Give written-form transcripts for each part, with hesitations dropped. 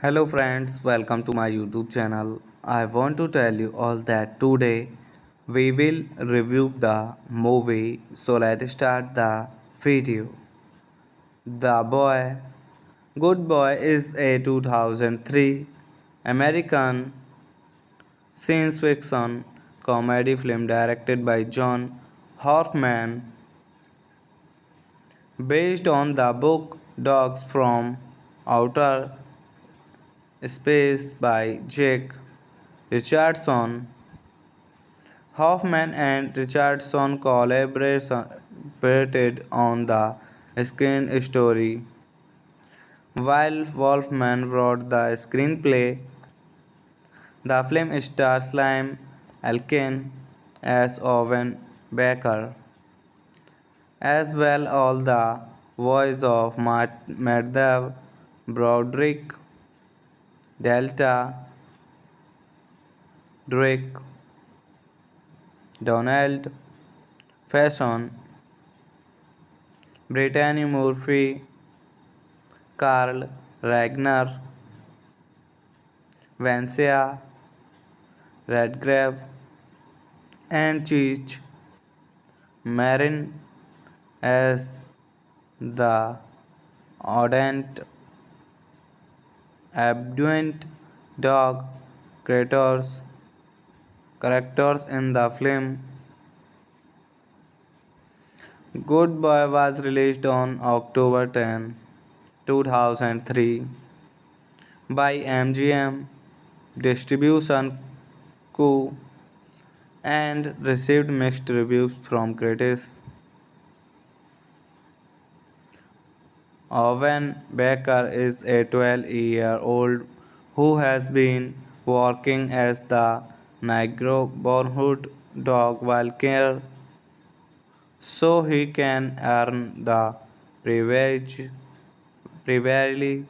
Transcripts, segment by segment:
Hello friends, welcome to my YouTube channel. I want to tell you all that today we will review the movie. So let's start the video. The Boy. Good Boy is a 2003 American science fiction comedy film directed by John Hoffman based on the book Dogs from Outer Space by Jake Richardson. Hoffman and Richardson collaborated on the screen story, while Wolfman wrote the screenplay. The film stars Liam Elkin as Owen Baker, as well as the voice of Madhav Broderick, Delta Drake, Donald Faison, Brittany Murphy, Carl Ragnar, Vancia Redgrave, and Cheech Marin as the ardent, abduent dog characters in the film. Good Boy was released on October 10, 2003 by MGM Distribution Co. and received mixed reviews from critics. Owen Baker is a 12-year-old who has been working as the neighborhood dog while care so he can earn the privilege, privilege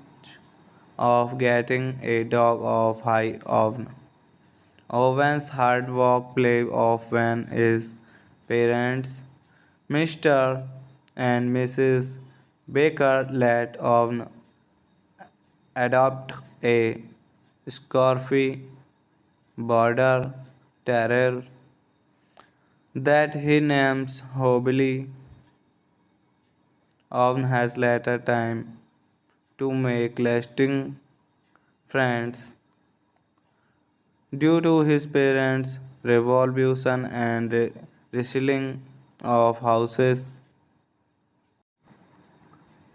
of getting a dog of high oven. Owen's hard work play off when his parents, Mr. and Mrs. Baker, let Owen adopt a scruffy border terrier that he names Hobby. Owen has later time to make lasting friends due to his parents' revolution and reselling of houses.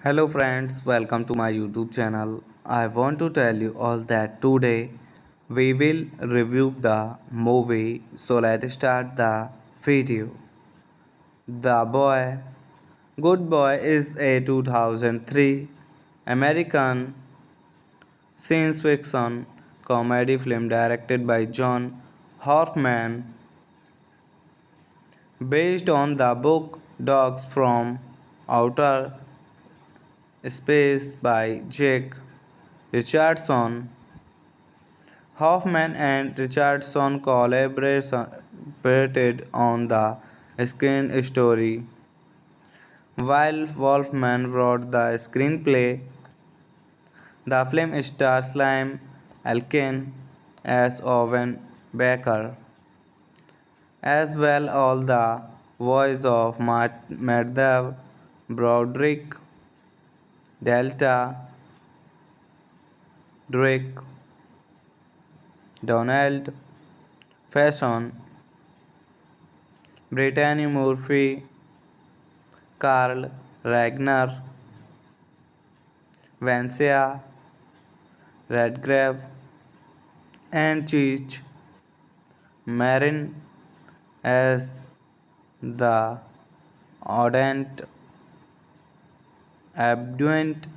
Hello friends, welcome to my YouTube channel. I want to tell you all that today we will review the movie, so let's start the video. The Boy. Good Boy is a 2003 American science fiction comedy film directed by John Hoffman based on the book Dogs from Outer Space by Jake Richardson. Hoffman and Richardson collaborated on the screen story, while Wolfman wrote the screenplay. The film stars Liam Elkin as Owen Baker, as well as the voice of Madhav Broderick, Delta Drake, Donald Faison, Brittany Murphy, Carl Ragnar, Vancia Redgrave, and Cheech Marin as the ardent, abduent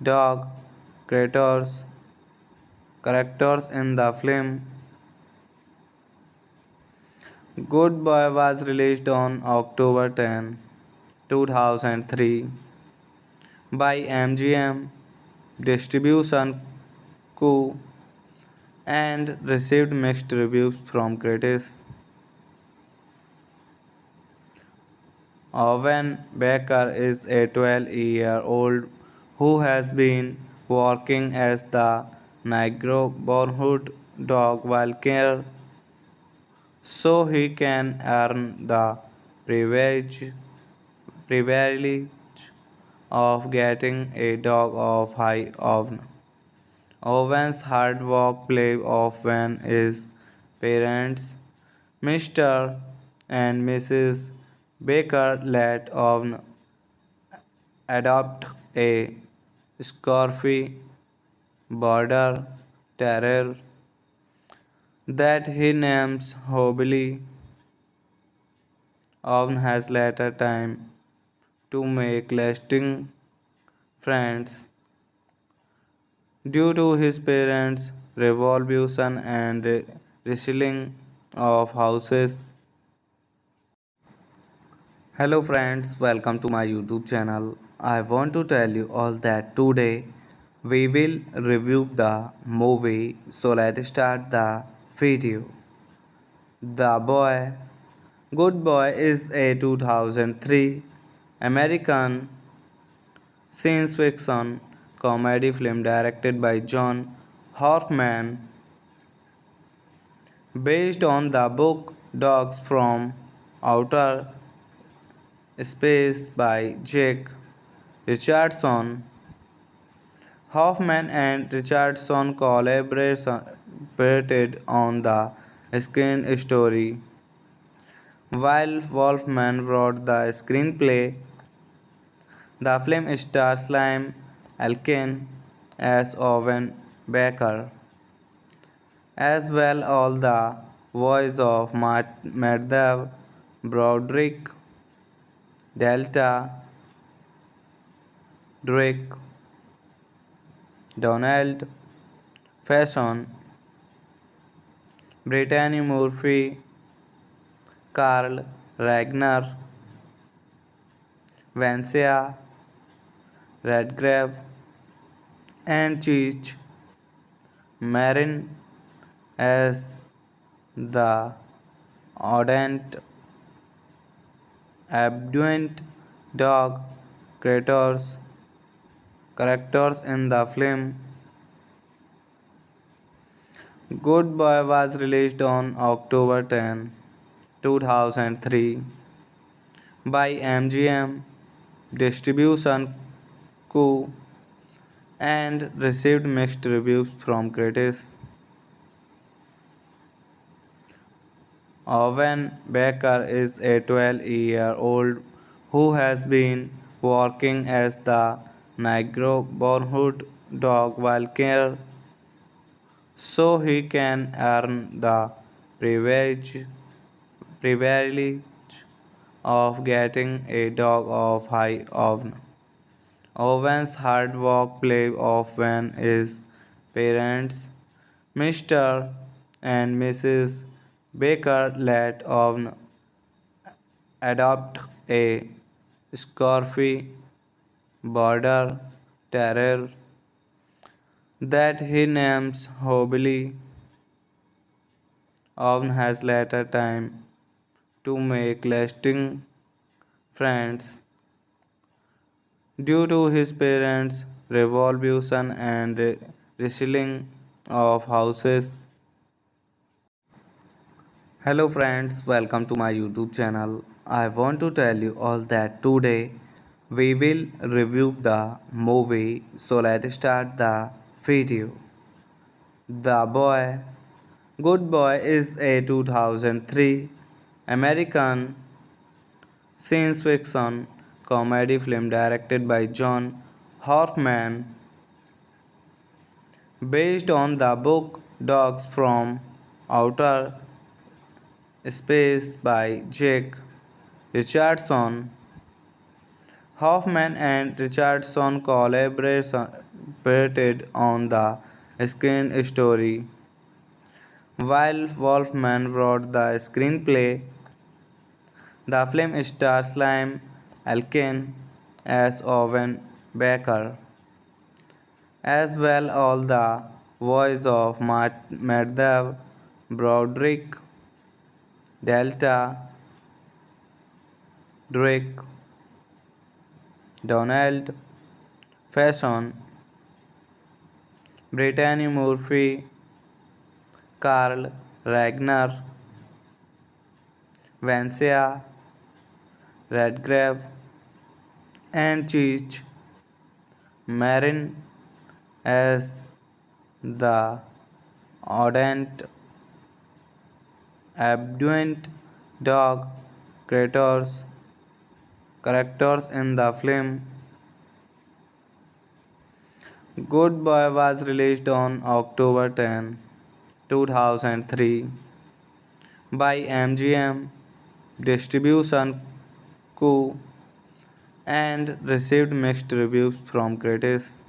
dog characters in the film. Good Boy was released on October 10, 2003 by MGM Distribution Co. and received mixed reviews from critics. Owen Baker is a 12-year-old who has been working as the neighborhood dog while care so he can earn the privilege, privilege of getting a dog of high oven. Owen's hard work play off when his parents, Mr. and Mrs. Baker, let Owen adopt a scruffy border terrier that he names Hobby. Owen has later time to make lasting friends due to his parents' revolution and reselling of houses. Hello friends, welcome to my YouTube channel. I want to tell you all that today we will review the movie, so let's start the video. The Boy. Good Boy is a 2003 American science fiction comedy film directed by John Hoffman based on the book Dogs from Outer Space by Jake Richardson. Hoffman and Richardson collaborated on the screen story, while Wolfman wrote the screenplay. The film stars Liam Elkin as Owen Baker, as well as the voice of Madhav Broderick, Delta Drake, Donald Faison, Brittany Murphy, Carl Ragnar, Vancia Redgrave, and Cheech Marin as the ardent, abduent dog characters in the film. Good Boy was released on October 10, 2003 by MGM Distribution Co. and received mixed reviews from critics. Owen Baker is a 12-year-old who has been working as the neighborhood dog while care so he can earn the privilege, privilege of getting a dog of high oven. Owen's hard work play off when his parents, Mr. and Mrs. Baker, let Owen adopt a scurfy border terrier that he names Hobily. Owen has later time to make lasting friends due to his parents' revolution and reselling of houses. Hello friends, welcome to my YouTube channel. I want to tell you all that today we will review the movie, so let's start the video. The Boy. Good Boy is a 2003 American science fiction comedy film directed by John Hoffman based on the book Dogs from Outer Space by Jake Richardson. Hoffman and Richardson collaborated on the screen story, while Wolfman wrote the screenplay. The film stars Liam Elkin as Owen Baker, as well as the voice of Madhav Broderick, Delta Drake, Donald Faison, Brittany Murphy, Carl Ragnar, Vancia Redgrave, and Cheech Marin as the ardent, abduent dog characters in the film. Good Boy was released on October 10, 2003 by MGM Distribution Co. and received mixed reviews from critics.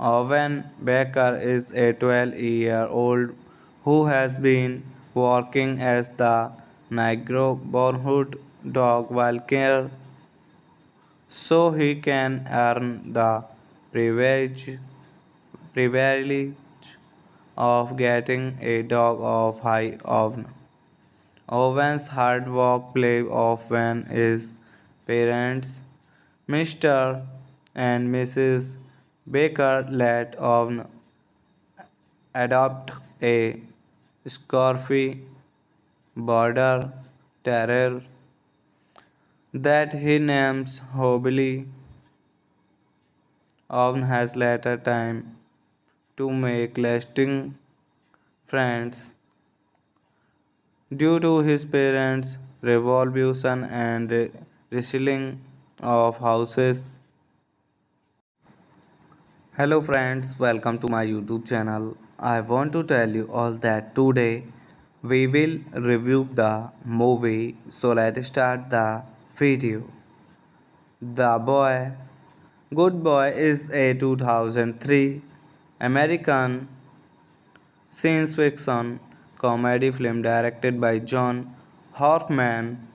Owen Baker is a 12-year-old who has been working as the neighborhood dog while care so he can earn the privilege, privilege of getting a dog of high oven. Owen's hard work paid off when his parents, Mr. and Mrs. Baker, let Owen adopt a scurfy border terrier that he names Hobily. Owen has later time to make lasting friends due to his parents' revolution and reselling of houses. Hello friends, welcome to my YouTube channel. I want to tell you all that today we will review the movie, so let's start the video. The Boy. Good Boy is a 2003 American science fiction comedy film directed by John Hoffman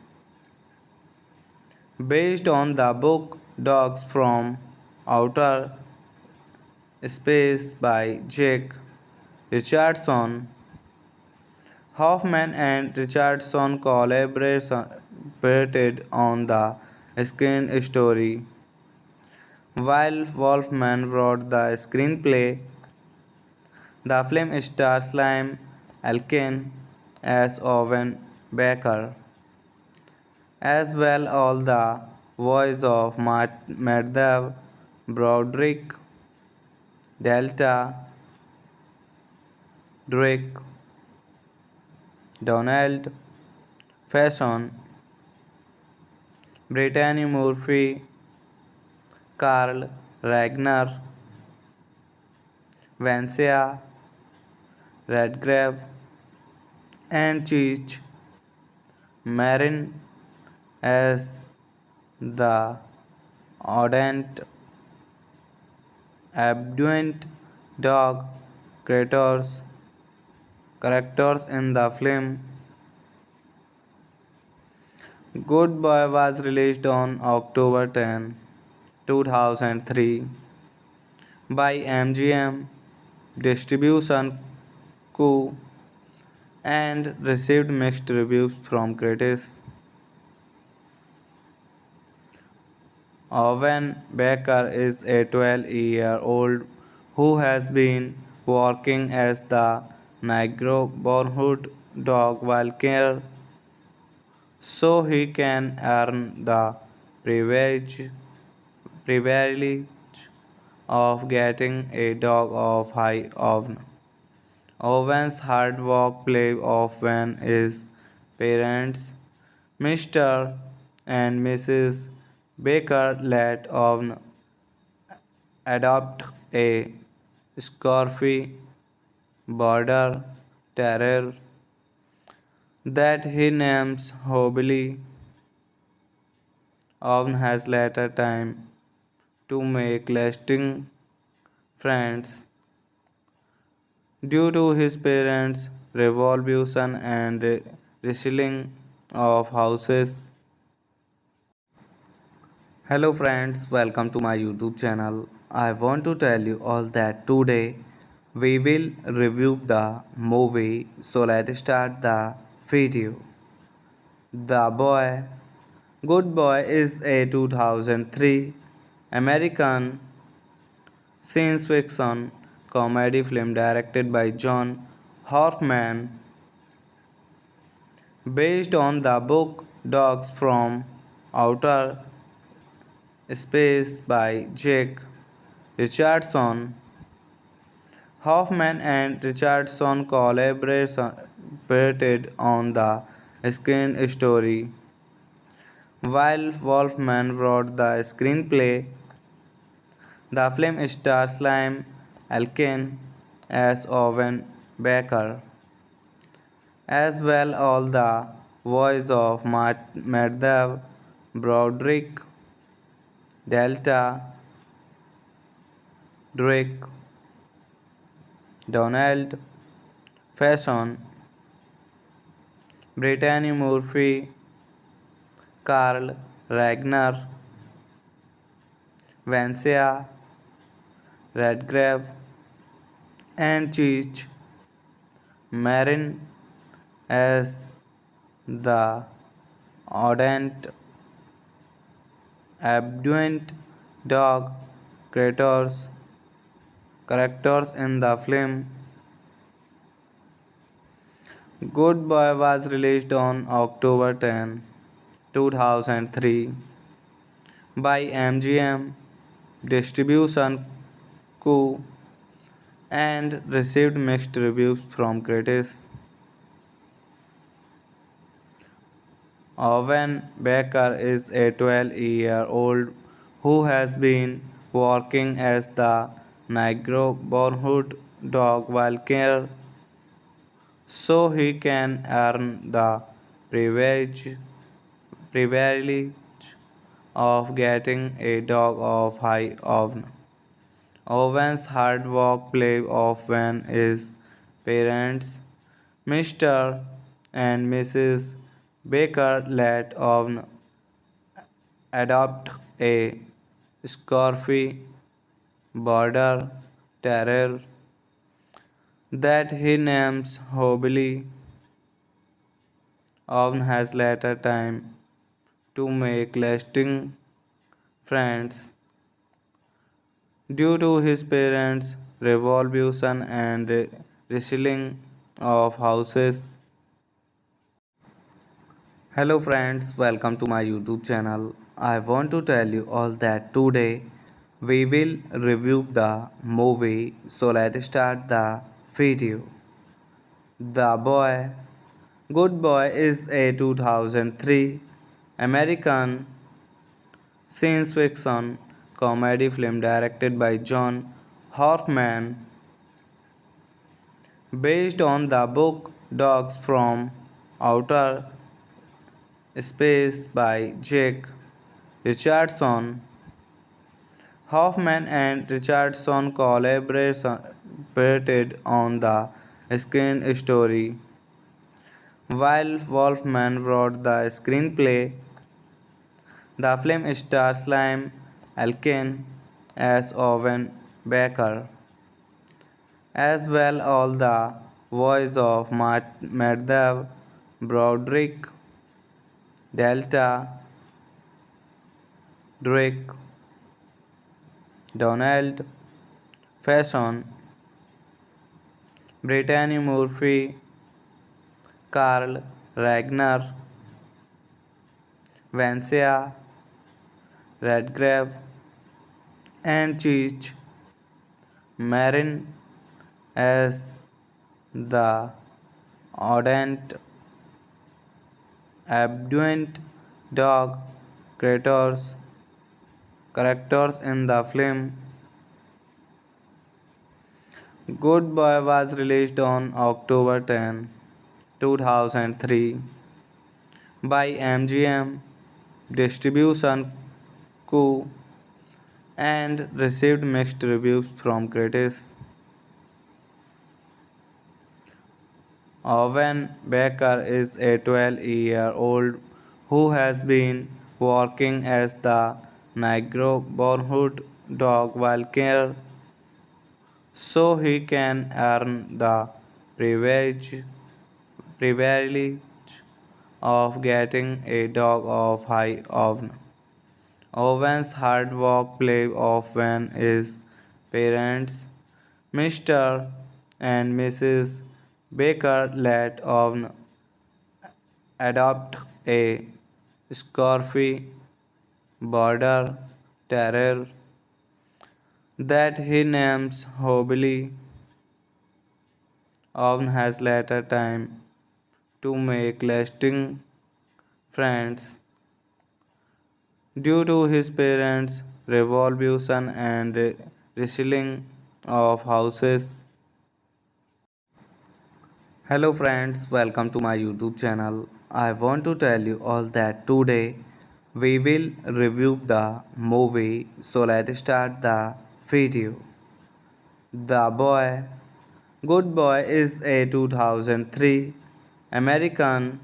based on the book Dogs from Outer Space by Jake Richardson. Hoffman and Richardson collaborated on the screen story, while Wolfman wrote the screenplay. The film stars Liam Elkin as Owen Baker, as well as the voice of Madhav Broderick, Delta Drake, Donald Faison, Brittany Murphy, Carl Ragnar, Vancia Redgrave, and Cheech Marin as the ardent, abduent dog characters in the film. Good Boy was released on October 10, 2003 by MGM Distribution Co. and received mixed reviews from critics. Owen Baker is a 12-year-old who has been working as the neighborhood dog while care so he can earn the privilege, privilege of getting a dog of high oven. Owen's hard work play off when his parents, Mr. and Mrs. Baker, let Owen adopt a Scurfy border terrier that he names Hobby. Owen has later time to make lasting friends due to his parents' revolution and reselling of houses. Hello friends, welcome to my YouTube channel. I want to tell you all that today we will review the movie. So let's start the video. The Boy. Good Boy is a 2003 American science fiction comedy film directed by John Horkman based on the book Dogs from Outer Space by Jake Richardson. Hoffman and Richardson collaborated on the screen story, while Wolfman wrote the screenplay. The film stars Liam Elkin as Owen Baker, as well as the voice of Madhav Broderick, Delta, Drake, Donald Faison, Brittany Murphy, Carl Ragnar, Vancia Redgrave, and Cheech Marin as the ardent, abduent dog characters in the film. Good Boy was released on October 10, 2003 by MGM Distribution Co. and received mixed reviews from critics. Owen Baker is a 12-year-old who has been working as the neighborhood dog while care so he can earn the privilege, privilege of getting a dog of high oven. Owen's hard work paid off when his parents, Mr. and Mrs. Baker, let Owen adopt a Scurfy border terrier that he names Hobby. Owen has later time to make lasting friends due to his parents' revolution and reselling of houses. Hello friends, welcome to my YouTube channel. I want to tell you all that today we will review the movie. So let's start the video. The Boy. Good Boy is a 2003 American science fiction comedy film directed by John Hoffman based on the book Dogs from Outer Space by Jake Richardson. Hoffman and Richardson collaborated on the screen story, while Wolfman wrote the screenplay. The film stars Liam Elkin as Owen Baker, as well as the voice of Madhav Broderick, Delta Drake, Donald Faison, Brittany Murphy, Carl Ragnar, Vancia Redgrave, and Cheech Marin as the ardent, abduent dog characters in the film. Good Boy was released on October 10, 2003 by MGM Distribution Co. and received mixed reviews from critics. Owen Baker is a 12-year-old who has been working as the neighborhood dog while care so he can earn the privilege, privilege of getting a dog of high oven. Owen's hard work play off when his parents, Mr. and Mrs. Baker, let Owen adopt a scruffy border terrier that he names Hobby. Owen has later time to make lasting friends due to his parents' revolution and reselling of houses. Hello friends, welcome to my YouTube channel. I want to tell you all that today we will review the movie. So let's start the video. The Boy. Good Boy is a 2003 American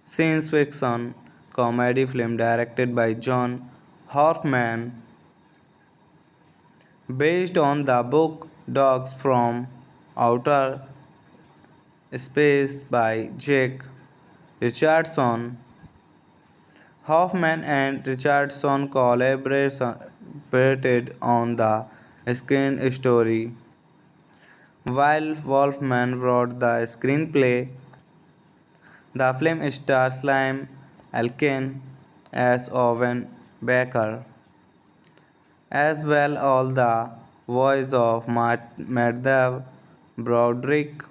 science fiction comedy film directed by John Hoffman based on the book Dogs from Outer Space by Jake Richardson. Hoffman and Richardson collaborated on the screen story, while Wolfman wrote the screenplay. The film stars Liam Elkin as Owen Baker, as well as the voice of Madhav Broderick,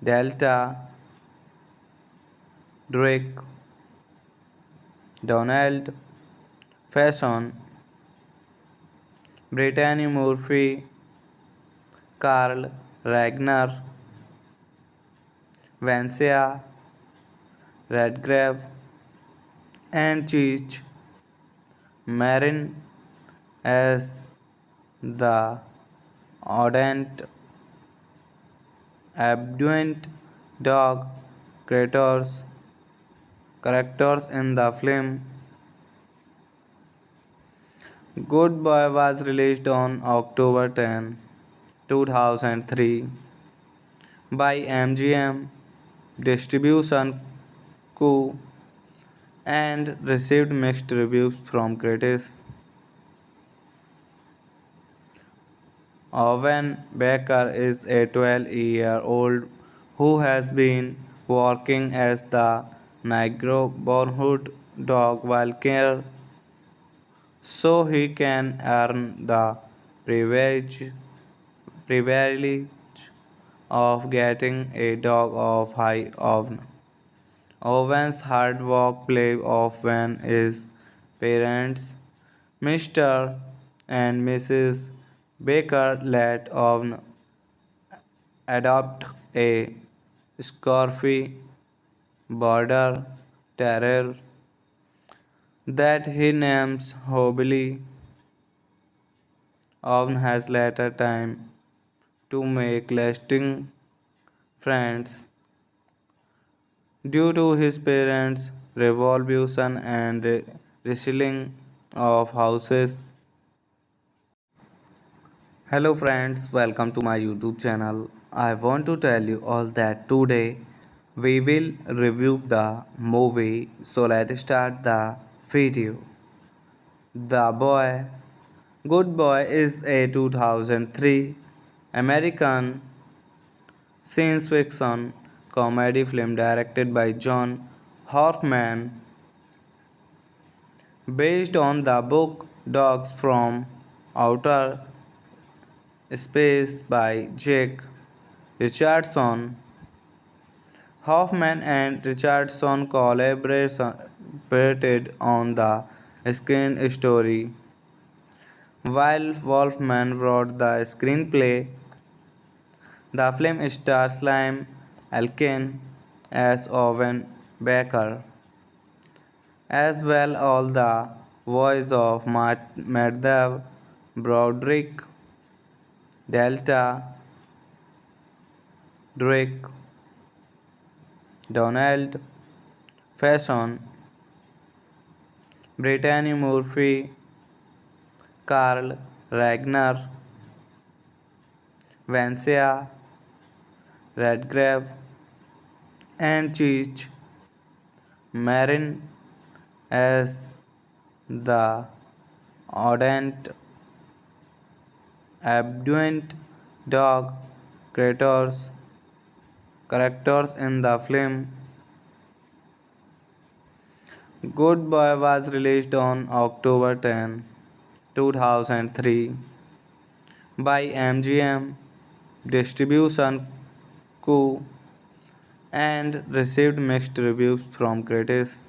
Delta Drake, Donald Faison, Brittany Murphy, Carl Ragnar, Vancia Redgrave, and Cheech Marin as the ardent, abduent dog characters in the film. Good Boy was released on October 10, 2003 by MGM Distribution Co. and received mixed reviews from critics. Owen Baker is a 12-year-old who has been working as the neighborhood dog while care so he can earn the privilege of getting a dog of high oven. Owen's hard work play of when his parents, Mr. and Mrs. Baker, let Owen adopt a scurfy border terrier that he names Hobily. Owen has later time to make lasting friends due to his parents' revolution and reselling of houses. Hello friends, welcome to my YouTube channel. I want to tell you all that today we will review the movie, so let's start the video. The Boy. Good Boy is a 2003 American science fiction comedy film directed by John Hoffman based on the book Dogs from Outer Space by Jake Richardson. Hoffman and Richardson collaborated on the screen story, while Wolfman wrote the screenplay. The film stars Liam Elkin as Owen Baker, as well as the voice of Madhav Broderick, Delta Drake, Donald Faison, Brittany Murphy, Carl Ragnar, Vancia Redgrave, and Cheech Marin as the ardent, abduent dog characters in the film. Good Boy was released on October 10, 2003 by MGM Distribution Co. and received mixed reviews from critics.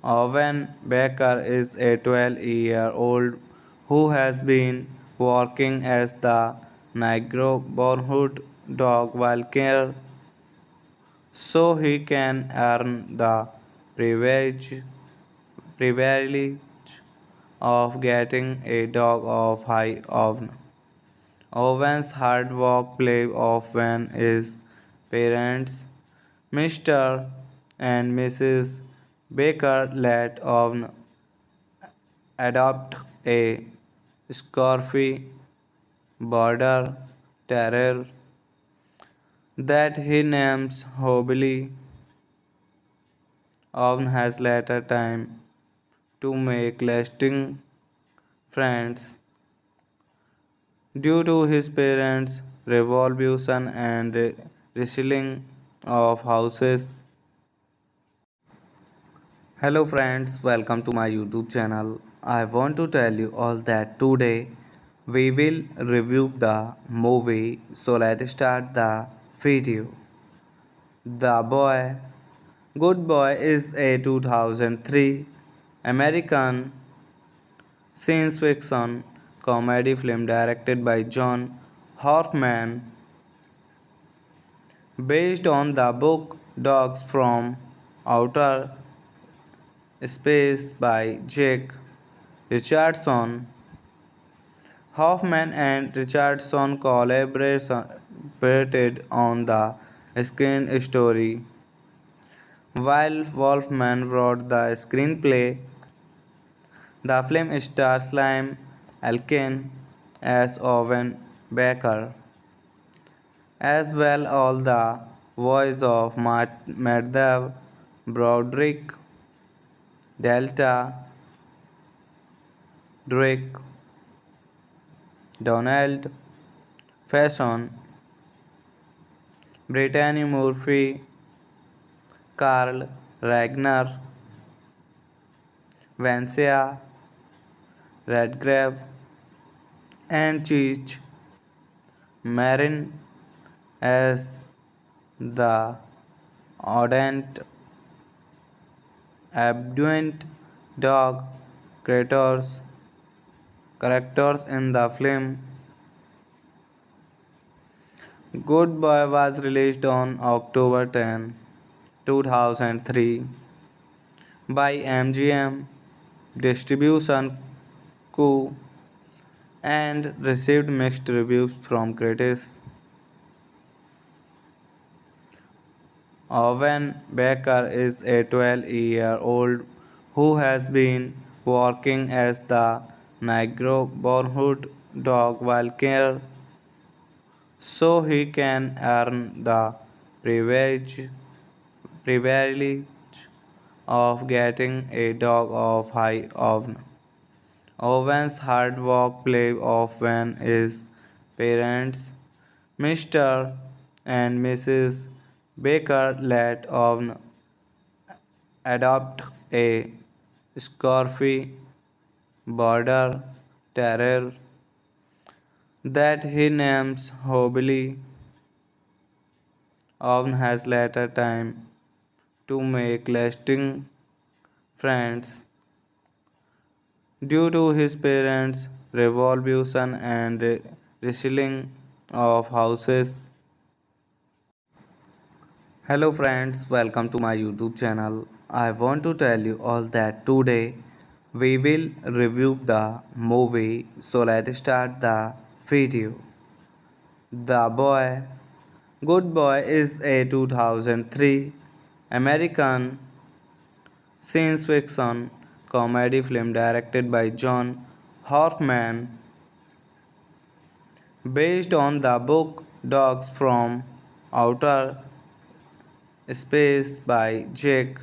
Owen Baker is a 12-year-old who has been working as the neighborhood dog while care so he can earn the privilege, privilege of getting a dog of high oven. Owen's hard work play off when his parents, Mr. and Mrs. Baker, let Owen adopt a scurfy border terrier that he names Hobily. Owen has later time to make lasting friends due to his parents' revolution and reselling of houses. Hello friends, welcome to my YouTube channel. I want to tell you all that today we will review the movie, so let's start the video. The Boy. Good Boy is a 2003 American science fiction comedy film directed by John Hoffman based on the book Dogs from Outer Space by Jake Richardson. Hoffman and Richardson collaborated on the screen story, while Wolfman wrote the screenplay. The film stars Liam Elkin as Owen Baker, as well as the voice of Madhav Broderick, Delta Drake, Donald Faison, Brittany Murphy, Carl Ragnar, Vancia Redgrave, and Cheech Marin as the ardent, abduent dog characters in the film. Good Boy was released on October 10, 2003 by MGM Distribution Co. and received mixed reviews from critics. Owen Baker is a 12-year-old who has been working as the neighborhood dog while care so he can earn the privilege, privilege of getting a dog of high oven. Owen's hard work play off when his parents, Mr. and Mrs. Baker, let Owen adopt a Scurfy border terrier that he names Hobby. Owen has later time to make lasting friends due to his parents' revolution and reselling of houses. Hello friends, welcome to my YouTube channel. I want to tell you all that today we will review the movie. So let's start the video. The Boy. Good Boy is a 2003 American science fiction comedy film directed by John Hoffman based on the book Dogs from Outer Space by Jake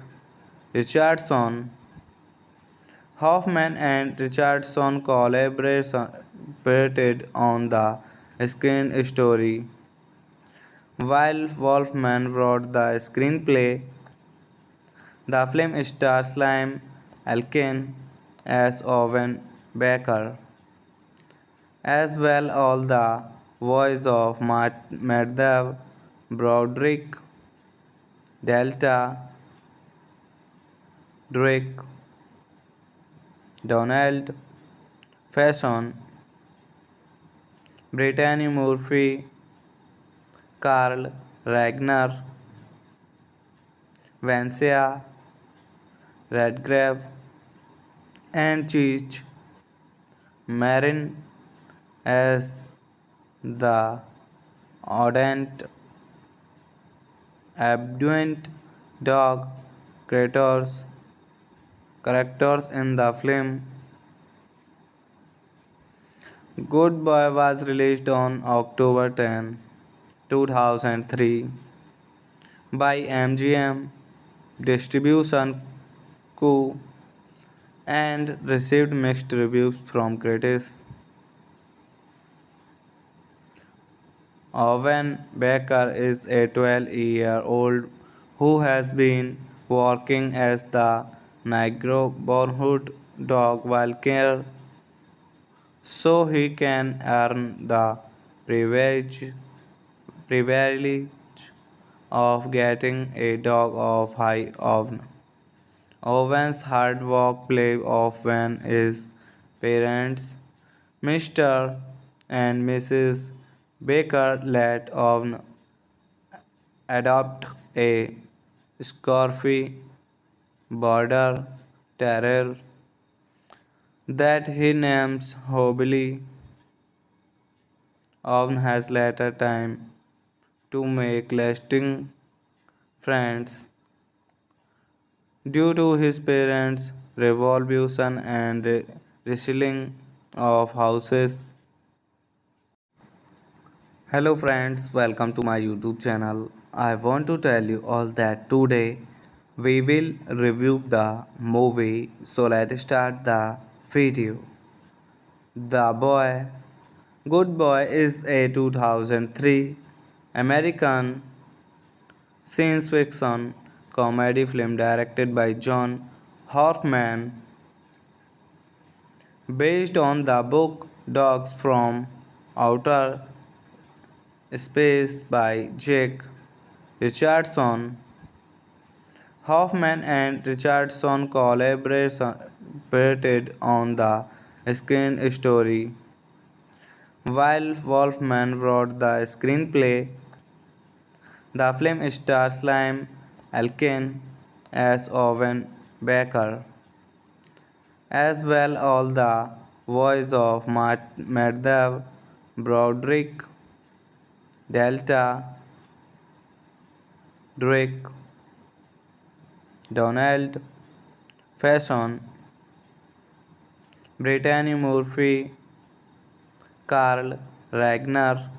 Richardson. Hoffman and Richardson collaborated on the screen story, while Wolfman wrote the screenplay. The film stars Liam Elkin as Owen Baker, as well as the voice of Madhav Broderick, Delta Drake, Donald Faison, Brittany Murphy, Carl Ragnar, Vancia Redgrave, and Cheech Marin as the ardent, abduent dog characters in the film. Good Boy was released on October 10, 2003 by MGM Distribution Co. and received mixed reviews from critics. Owen Baker is a 12-year-old who has been working as the neighborhood dog while care so he can earn the privilege, privilege of getting a dog of high oven. Owen's hard work paid off when his parents, Mr. and Mrs. Baker, let Owen adopt a Scurfy border terrier that he names Hobby. Owen has later time to make lasting friends due to his parents' revolution and reselling of houses. Hello friends, welcome to my YouTube channel. I want to tell you all that today we will review the movie. So let's start the video. The Boy. Good Boy is a 2003 American science fiction comedy film directed by John Hoffman based on the book Dogs from Outer Space by Jake Richardson. Hoffman and Richardson collaborated on the screen story, while Wolfman wrote the screenplay. The film stars Liam Elkin as Owen Baker, as well as the voice of Madhav Broderick, Delta Drake, Donald Faison, Brittany Murphy, Carl Ragnar,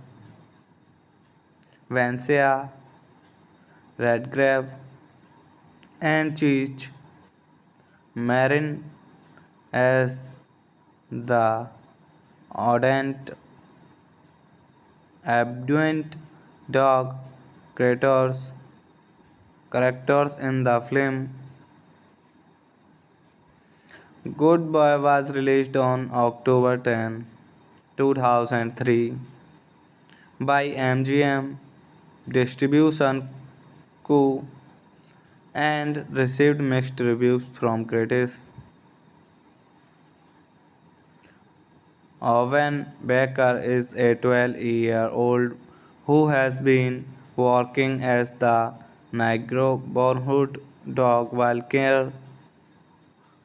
Vancia Redgrave, and Cheech Marin as the ardent, abduent dog characters in the film. Good Boy was released on October 10, 2003 by MGM Distribution Co. and received mixed reviews from critics. Owen Baker is a 12-year-old who has been working as the neighborhood dog while care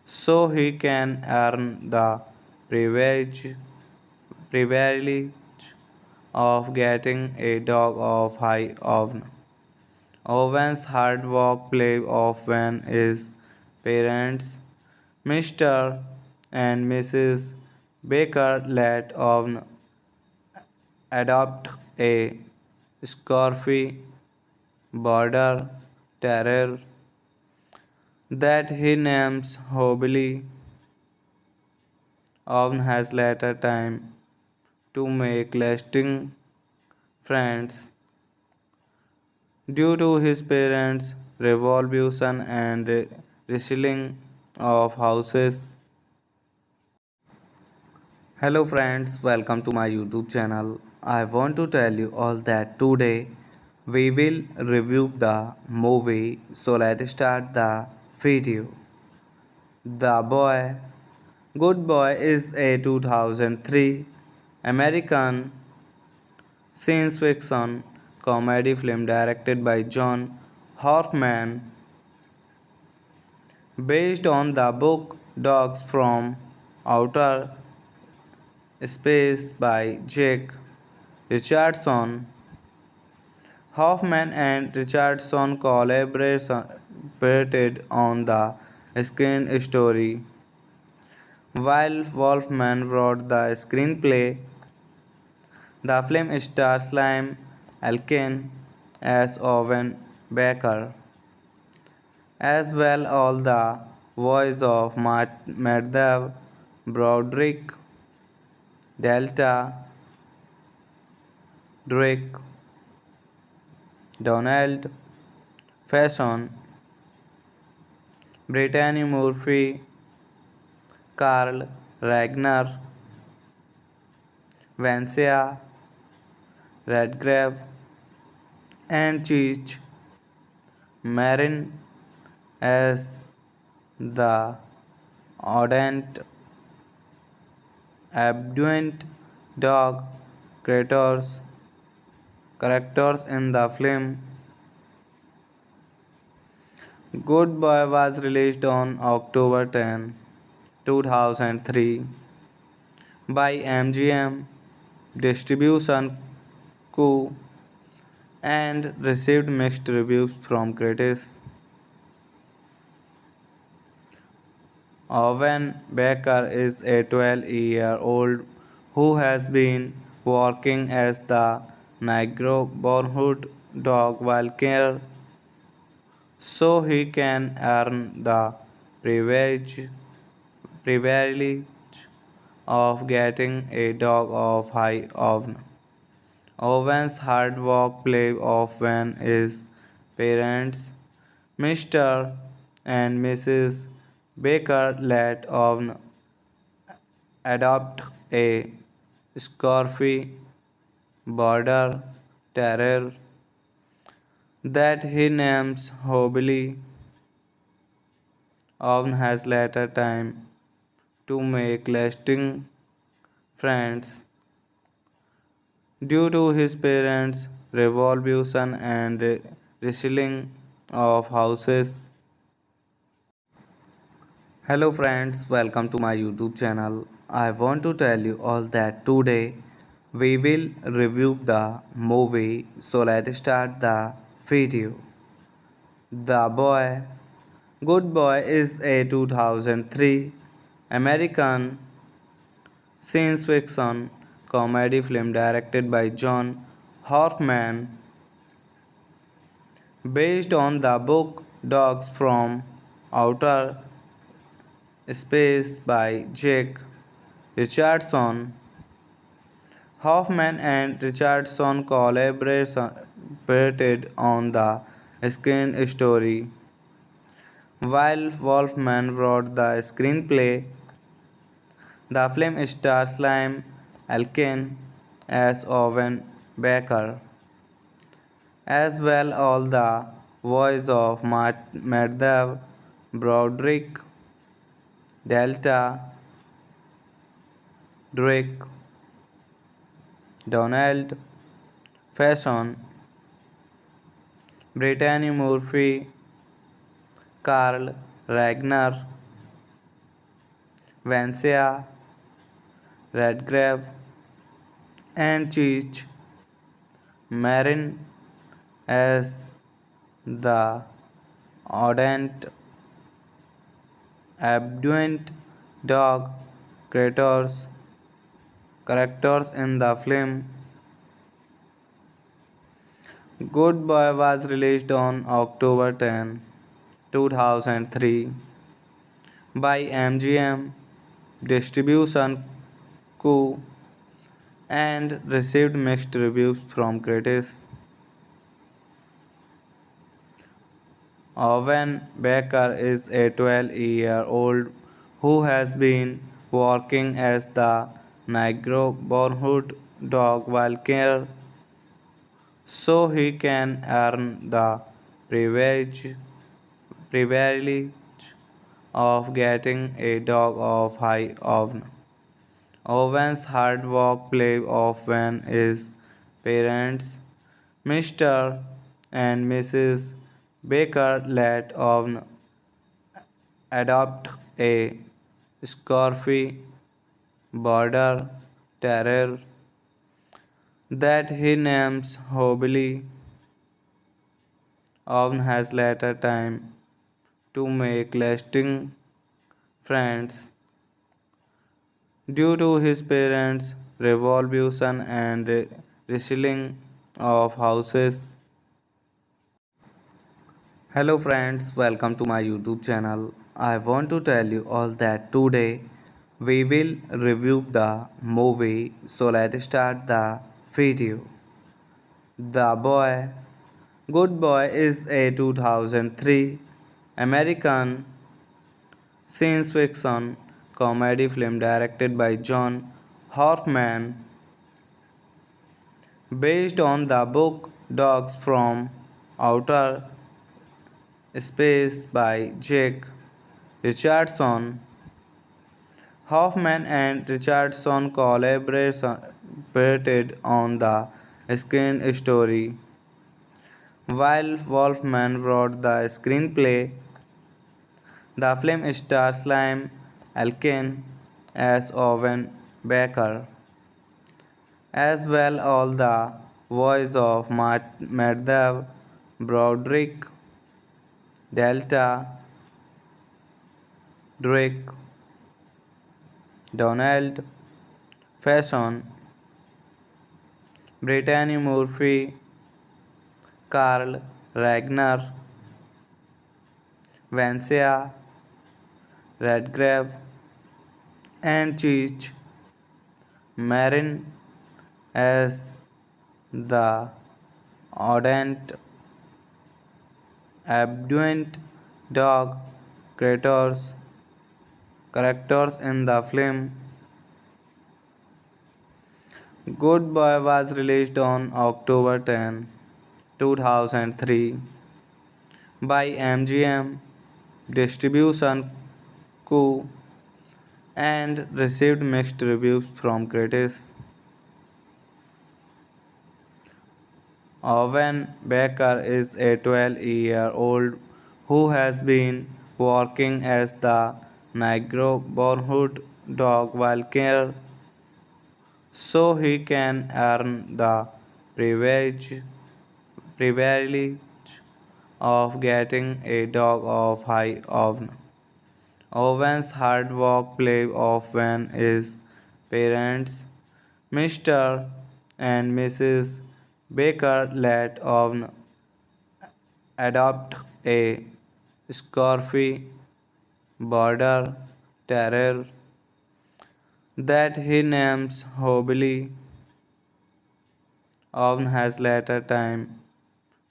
so he can earn the privilege, privilege of getting a dog of high oven. Owen's hard work play off when his parents, Mr. and Mrs. Baker, let Owen adopt a scruffy border terrier that he names Hobby. Owen has later time to make lasting friends due to his parents' revolution and reselling of houses. Hello friends, welcome to my YouTube channel. I want to tell you all that today we will review the movie. So let's start the video. The Boy. Good Boy is a 2003 American science fiction comedy film directed by John Hoffman based on the book Dogs from Outer Space by Jake Richardson. Hoffman and Richardson collaborated on the screen story, while Wolfman wrote the screenplay. The film stars Liam Elkin as Owen Baker, as well as the voice of Madhav Broderick, Delta Drake, Donald Faison, Brittany Murphy, Carl Ragnar, Vancia Redgrave, and Cheech Marin as the ardent, abduent dog characters in the film. Good Boy was released on October 10, 2003 by MGM Distribution Co. and received mixed reviews from critics. Owen Baker is a 12-year-old who has been working as the neighborhood dog while care so he can earn the privilege, privilege of getting a dog of high oven. Owen's hard work play off when his parents, Mr. and Mrs. Baker, let Owen adopt a scruffy border terror that he names Hobily often has later time to make lasting friends due to his parents' revolution and reselling of houses. Hello friends, welcome to my YouTube channel. I want to tell you all that today we will review the movie, so let's start the video. The Boy. Good Boy is a 2003 American science fiction comedy film directed by John Hoffman based on the book Dogs from Outer Space by Jake Richardson. Hoffman and Richardson collaborated on the screen story, while Wolfman wrote the screenplay. The film stars Liam Elkin as Owen Baker, as well as the voice of Madhav Broderick, Delta Drake, Donald Faison, Brittany Murphy, Carl Ragnar, Vancia Redgrave, and Cheech Marin as the ardent, abduent dog characters in the film. Good Boy was released on October 10, 2003 by MGM Distribution Co. and received mixed reviews from critics. Owen Baker is a 12-year-old who has been working as the neighborhood dog while care so he can earn the privilege, privilege of getting a dog of high oven. Owen's hard work play off when his parents, Mr. and Mrs. Baker, let Owen adopt a scruffy border terrier that he names Hobily. Owen has later time to make lasting friends due to his parents' revolution and reselling of houses. Hello friends, welcome to my YouTube channel. I want to tell you all that today we will review the movie, so let's start the video. The Boy. Good Boy is a 2003 American science fiction comedy film directed by John Hoffman based on the book Dogs from Outer Space by Jake Richardson. Hoffman and Richardson collaborated on the screen story, while Wolfman wrote the screenplay. The film stars Liam Elkin as Owen Baker, as well as the voice of Madhav Broderick, Delta Drake, Donald Faison, Brittany Murphy, Carl Ragnar, Vancia Redgrave, and Cheech Marin as the ardent, abduent dog characters in the film. Good Boy was released on October 10, 2003 by MGM Distribution Co. and received mixed reviews from critics. Owen Baker is a 12-year-old who has been working as the neighborhood dog while care so he can earn the privilege, privilege of getting a dog of high oven. Owen's hard work play off when his parents, Mr. and Mrs. Baker, let Owen adopt a scruffy border terrier that he names Hobby. Owen has later time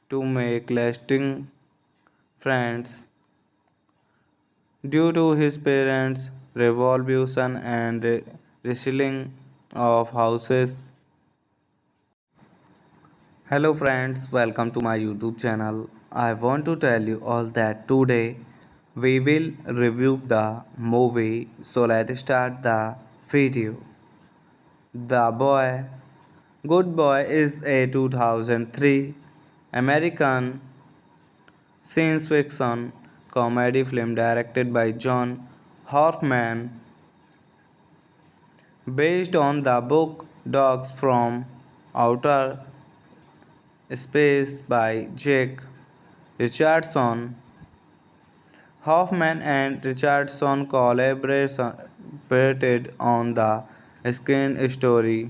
to make lasting friends due to his parents' revolution and reselling of houses. Hello friends, welcome to my YouTube channel. I want to tell you all that today we will review the movie. So let's start the video. The Boy. Good Boy is a 2003 American science fiction comedy film directed by John Hoffman based on the book Dogs from Outer Space by Jake Richardson. Hoffman and Richardson collaborated on the screen story,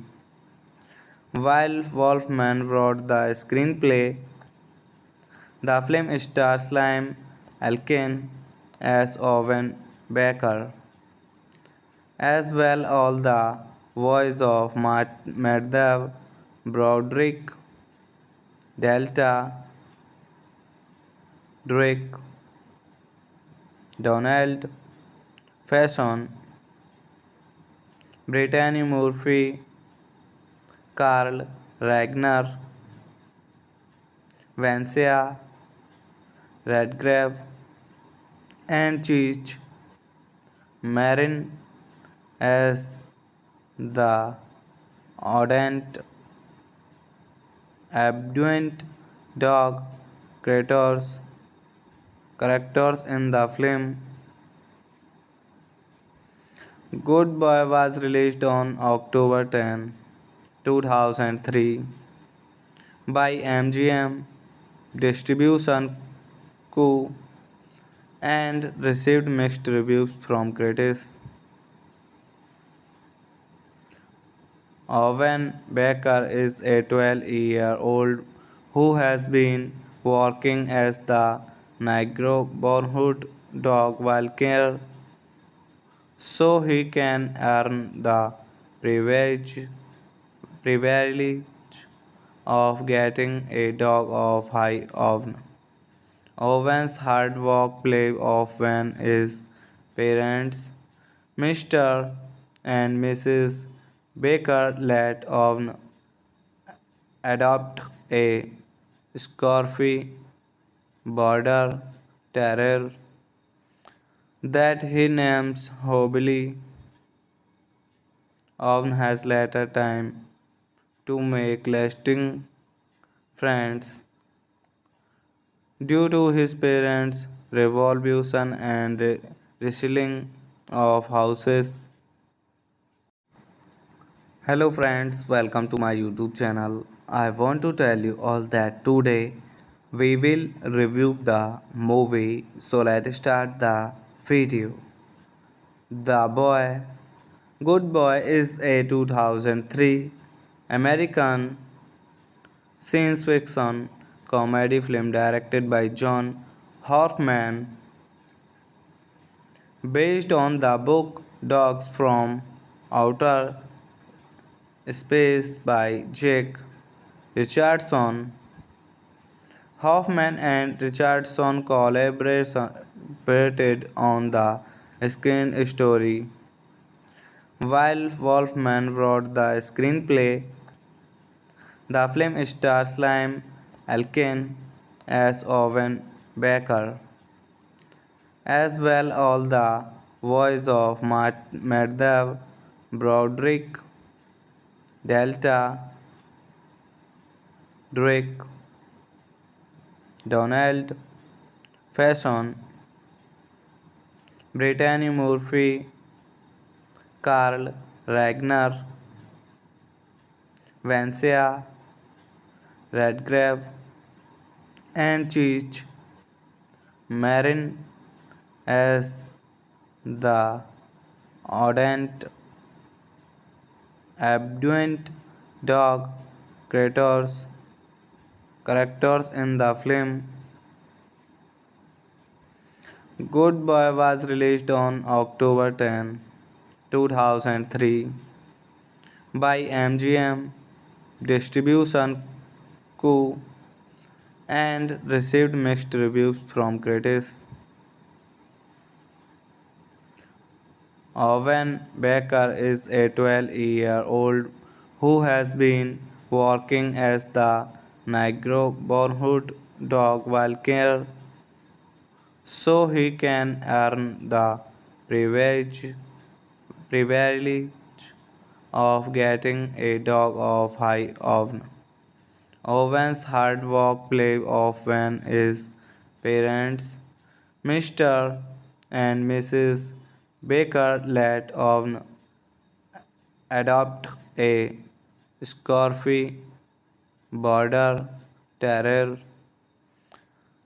while Wolfman wrote the screenplay. The film stars Liam Elkin as Owen Baker, as well as the voice of Madhav Broderick, Delta Drake, Donald Faison, Brittany Murphy, Carl Ragnar, Vancia Redgrave, and Cheech Marin as the ardent, abduent dog characters in the film. Good Boy was released on October 10, 2003 by MGM Distribution Co. and received mixed reviews from critics. Owen Baker is a 12-year-old who has been working as the neighborhood dog while care so he can earn the privilege, privilege of getting a dog of high oven. Owen's hard work play off when his parents, Mr. and Mrs. Baker, let Owen adopt a scruffy border terrier that he names Hobby. Owen has later time to make lasting friends due to his parents' revolution and reselling of houses. Hello friends, welcome to my YouTube channel. I want to tell you all that today we will review the movie. So let's start the video. The Boy. Good Boy is a 2003 American science fiction comedy film directed by John Hoffman based on the book Dogs from Outer Space by Jake Richardson. Hoffman and Richardson collaborated on the screen story, While Wolfman wrote the screenplay, the film stars Liam Elkin as Owen Baker, as well as the voice of Madhav Broderick, Delta Drake, Donald Faison, Brittany Murphy, Carl Ragnar, Vancia Redgrave, and Cheech Marin as the ardent, abduent dog characters in the film. Good Boy was released on October 10, 2003 by MGM Distribution Co. and received mixed reviews from critics. Owen Baker is a 12-year-old who has been working as the neighborhood dog while care so he can earn the privilege, privilege of getting a dog of high oven. Owen's hard work play off when his parents, Mr. and Mrs. Baker, let Owen adopt a scruffy border terrier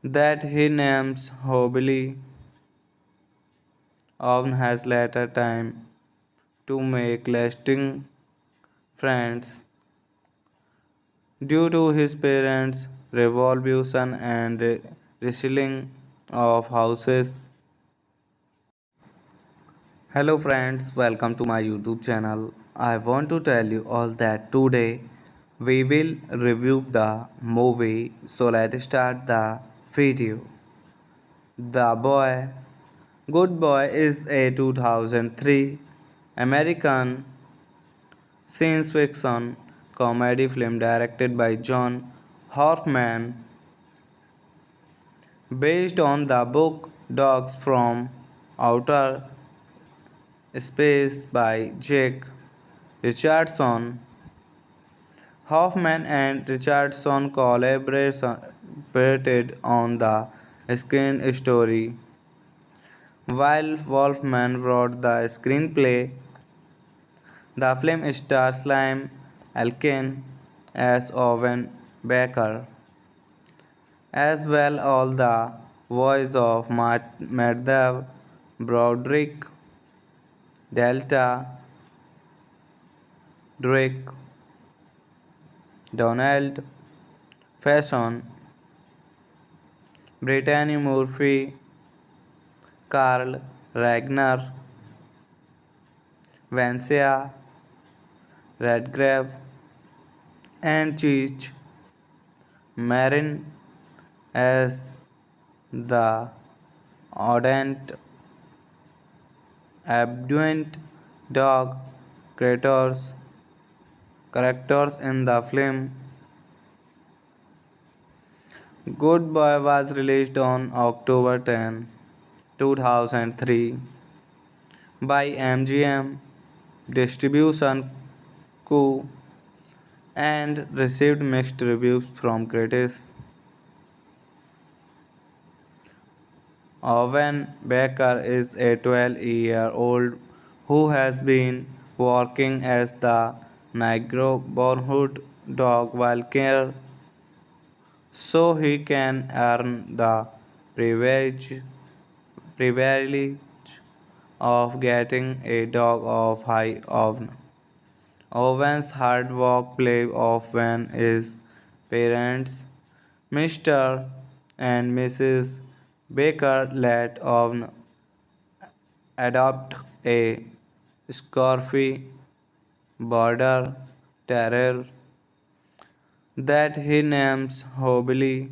that he names Hobby. Owen has later time to make lasting friends due to his parents' revolution and reselling of houses. Hello friends, welcome to my YouTube channel. I want to tell you all that today we will review the movie. So let's start the video. The Boy. Good Boy is a 2003 American science fiction comedy film directed by John Horkman based on the book Dogs from Outer Space by Jake Richardson. Hoffman and Richardson collaborated on the screen story, while Wolfman wrote the screenplay. The film stars Liam Elkin as Owen Baker, as well as the voice of Madhav Broderick, Delta Drake, Donald Faison, Brittany Murphy, Carl Ragnar, Vancia Redgrave, and Cheech Marin as the ardent, abduent dog characters in the film. Good Boy was released on October 10, 2003 by MGM Distribution Co. and received mixed reviews from critics. Owen Baker is a 12-year-old who has been working as the neighborhood dog while care so he can earn the privilege, privilege of getting a dog of high oven. Owen's hard work play off when his parents, Mr. and Mrs. Baker, let Owen adopt a scruffy border terrier that he names Hobby.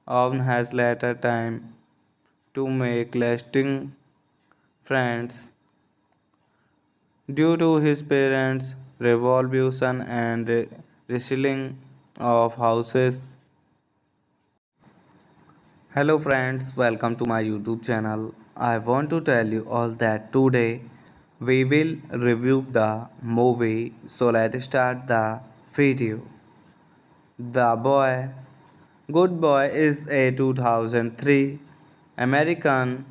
Owen has later time to make lasting friends due to his parents' revolution and reselling of houses. Hello friends, welcome to my YouTube channel. I want to tell you all that today we will review the movie, so let's start the video. The Boy. Good Boy is a 2003 American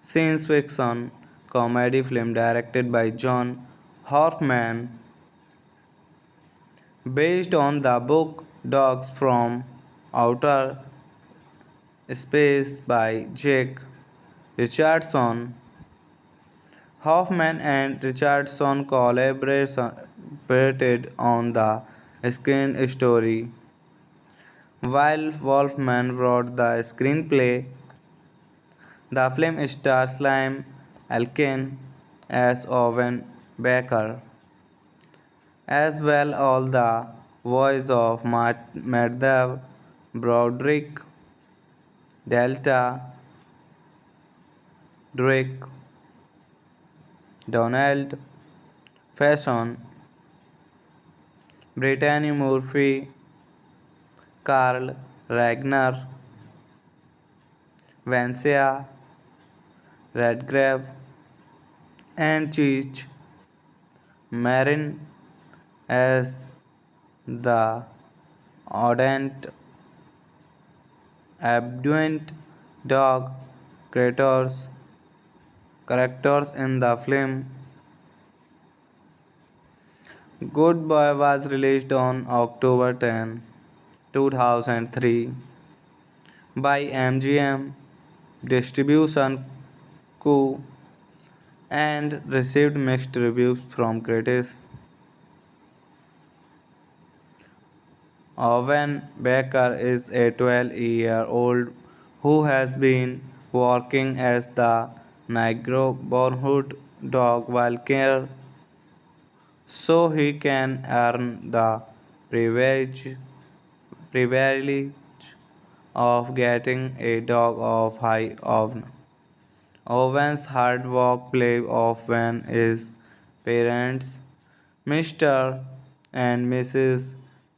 science fiction comedy film directed by John Hoffman based on the book Dogs from Outer Space by Jake Richardson. Hoffman and Richardson collaborated on the screen story, while Wolfman wrote the screenplay. The film stars Liam Elkin as Owen Baker, as well as the voice of Madhav Broderick, Delta Drake, Donald Faison, Brittany Murphy, Carl Ragnar, Vancia Redgrave, and Cheech Marin as the ardent, abduent dog characters in the film. Good Boy was released on October 10, 2003 by MGM Distribution Co. and received mixed reviews from critics. Owen Baker is a 12-year-old who has been working as the neighborhood dog while care so he can earn the privilege, privilege of getting a dog of high oven. Owen's hard work play off when his parents, Mr. and Mrs.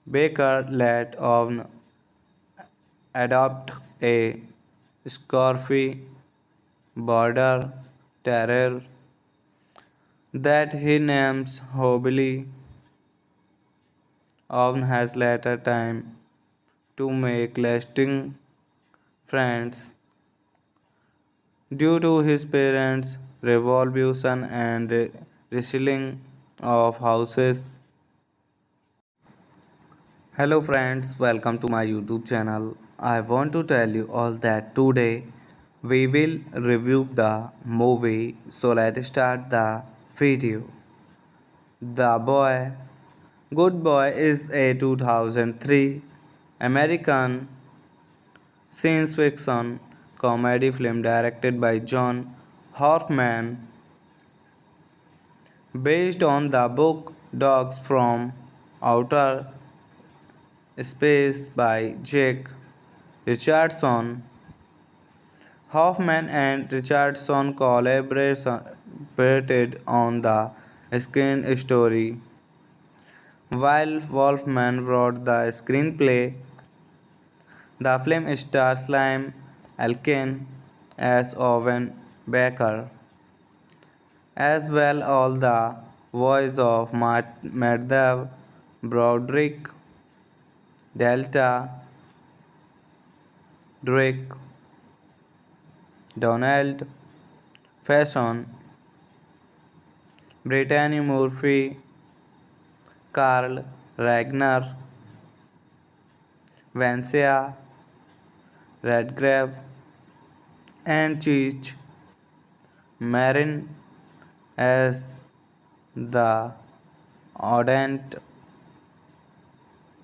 Baker, let Owen adopt a scruffy border terrier that he names Hobby. Owen has later time to make lasting friends due to his parents' revolution and reselling of houses. Hello friends, welcome to my YouTube channel. I want to tell you all that today we will review the movie, so let's start the video. The Boy. Good Boy is a 2003 American science fiction comedy film directed by John Hoffman based on the book Dogs from Outer Space by Jake Richardson. Hoffman and Richardson collaborated on the screen story, while Wolfman wrote the screenplay. The film stars Liam Elkin as Owen Baker, as well as the voice of Madhav Broderick, Delta Drake, Donald Faison, Brittany Murphy, Carl Ragnar, Vancia Redgrave, and Cheech Marin as the ardent,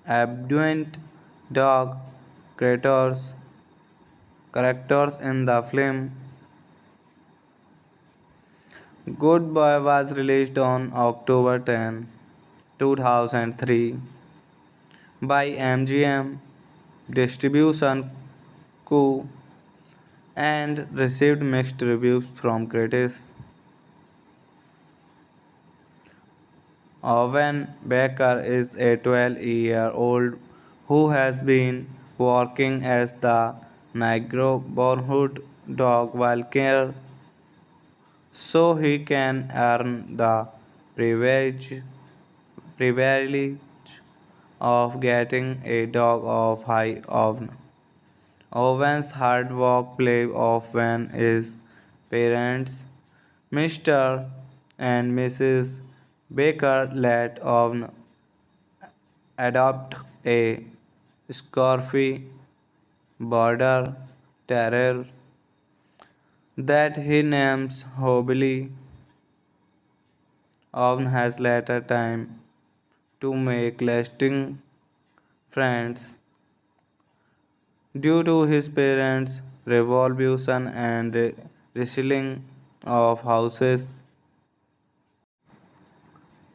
abduent dog characters in the film. Good Boy was released on October 10, 2003 by MGM Distribution Co. and received mixed reviews from critics. Owen Baker is a 12-year-old who has been working as the neighborhood dog while care so he can earn the privilege, privilege of getting a dog of high oven. Owen's hard work play off when his parents, Mr. and Mrs. Baker, let Owen adopt a scruffy border terrier that he names Hobby. Owen has later time to make lasting friends due to his parents' revolution and reselling of houses.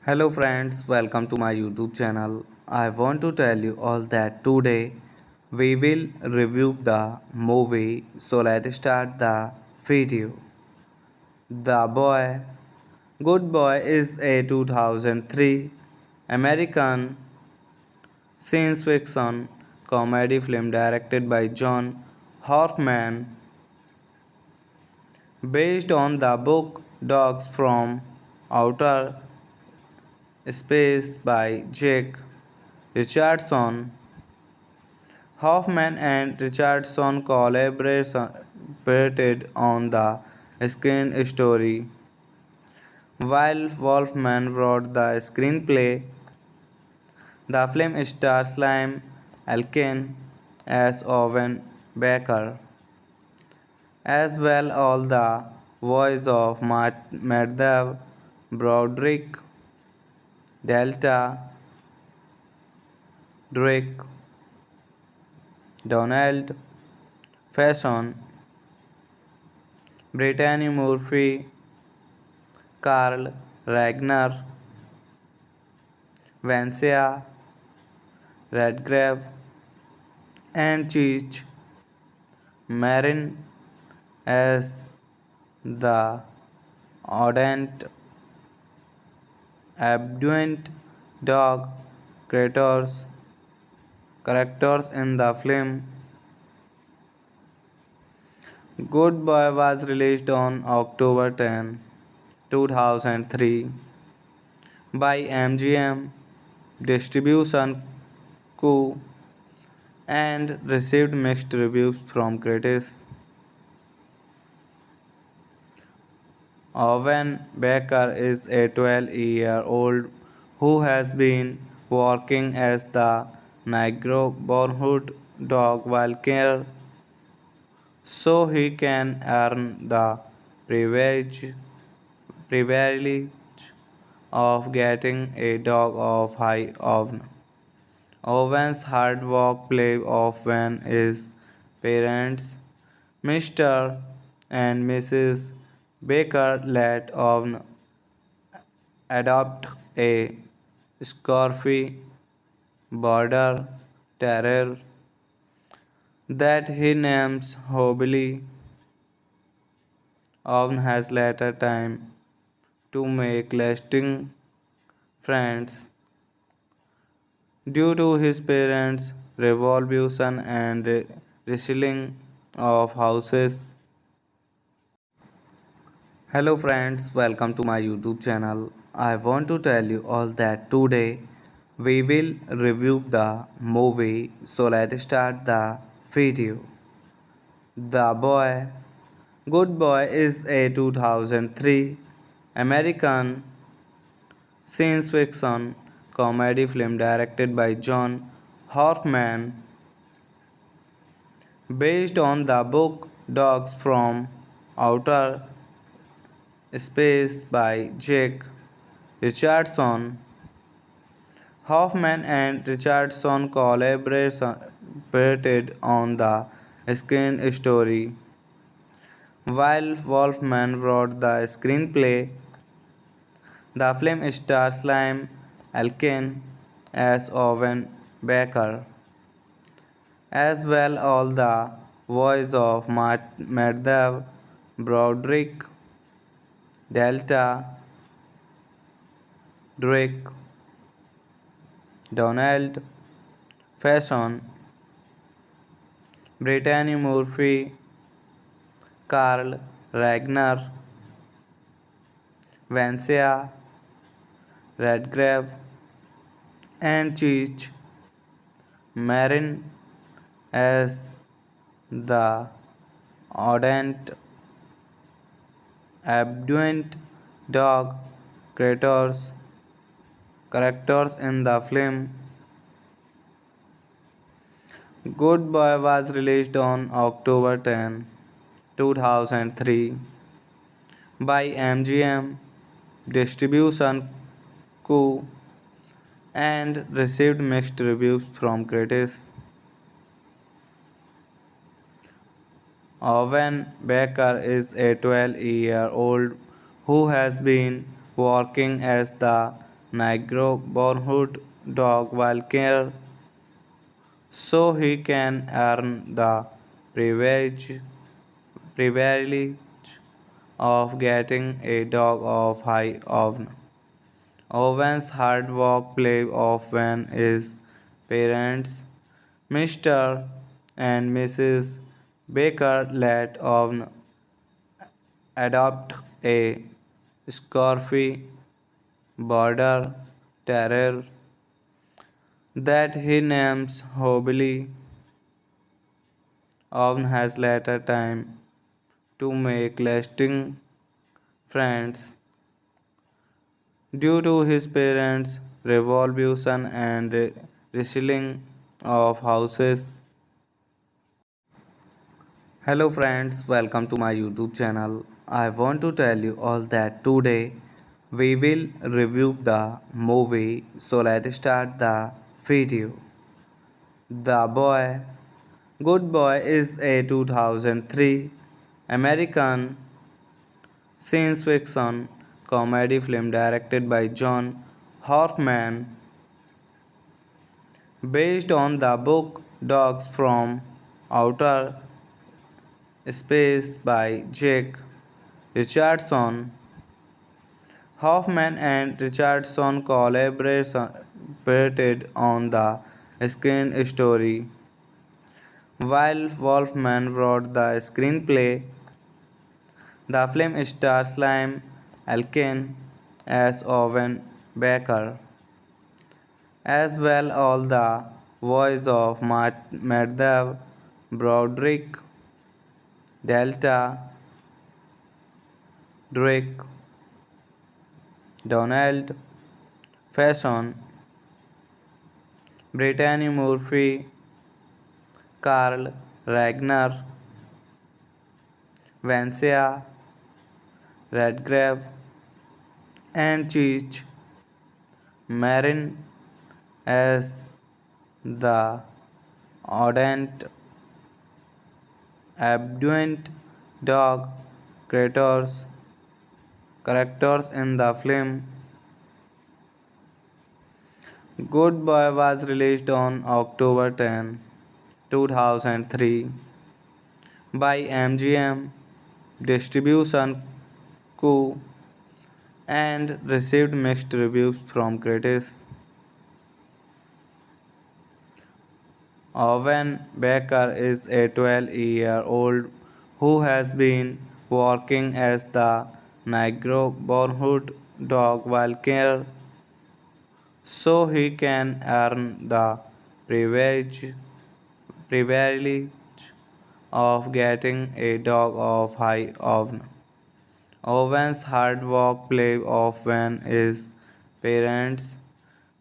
Hello friends, welcome to my YouTube channel. I want to tell you all that today we will review the movie. So let's start the video. The Boy Good Boy is a 2003 American science fiction comedy film directed by John Hoffman based on the book Dogs from Outer Space by Jake Richardson. Hoffman and Richardson collaborated on the screen story, while Wolfman wrote the screenplay. The film stars Liam Elkin as Owen Baker, as well as the voice of Madhav Broderick, Delta Drake, Donald Faison, Brittany Murphy, Carl Ragnar, Vancia Redgrave, and Cheech Marin as the ardent, abduent dog characters in the film. Good Boy was released on October 10, 2003 by MGM Distribution Co. and received mixed reviews from critics. Owen Baker is a 12-year-old who has been working as the neighborhood dog while care so he can earn the privilege, privilege of getting a dog of high oven. Owen's hard work paid off when his parents, Mr. and Mrs. Baker, let Owen adopt a scruffy border terrier that he names Hobby. Owen has later time to make lasting friends due to his parents' revolution and reselling of houses. Hello friends, welcome to my YouTube channel. I want to tell you all that today we will review the movie. So let's start the video. The Boy Good Boy is a 2003 American science fiction comedy film directed by John Hoffman based on the book Dogs from Outer Space by Jake Richardson. Hoffman and Richardson collaborated on the screen story, while Wolfman wrote the screenplay. The film stars Liam Elkin as Owen Baker, as well as the voice of Madhav Broderick, Delta Drake, Donald Faison, Brittany Murphy, Carl Ragnar, Vancia Redgrave, and Cheech Marin as the ardent, abduent dog characters in the film. Good Boy was released on October 10, 2003 by MGM Distribution Co. and received mixed reviews from critics. Owen Baker is a 12-year-old who has been working as the neighborhood dog while care so he can earn the privilege, privilege of getting a dog of high oven. Owen's hard work play off when his parents, Mr. and Mrs. Baker, let Owen adopt a scruffy border terrier that he names Hobby. Owen has later time to make lasting friends due to his parents' revolution and reselling of houses. Hello friends, welcome to my YouTube channel. I want to tell you all that today we will review the movie. So let's start the video. The Boy. Good Boy is a 2003 American science fiction comedy film directed by John Hoffman based on the book Dogs from Outer Space by Jake Richardson. Hoffman and Richardson collaborated on the screen story, while Wolfman wrote the screenplay. The film stars Liam Elkin as Owen Baker, as well as the voice of Madhav Broderick, Delta Drake, Donald Faison, Brittany Murphy, Carl Ragnar, Vancia Redgrave, and Cheech Marin as the ardent, abduent dog characters in the film. Good Boy was released on October 10, 2003 by MGM Distribution Co. and received mixed reviews from critics. Owen Baker is a 12-year-old who has been working as the neighborhood dog while care so he can earn the privilege, privilege of getting a dog of high oven. Owen's hard work play off when his parents,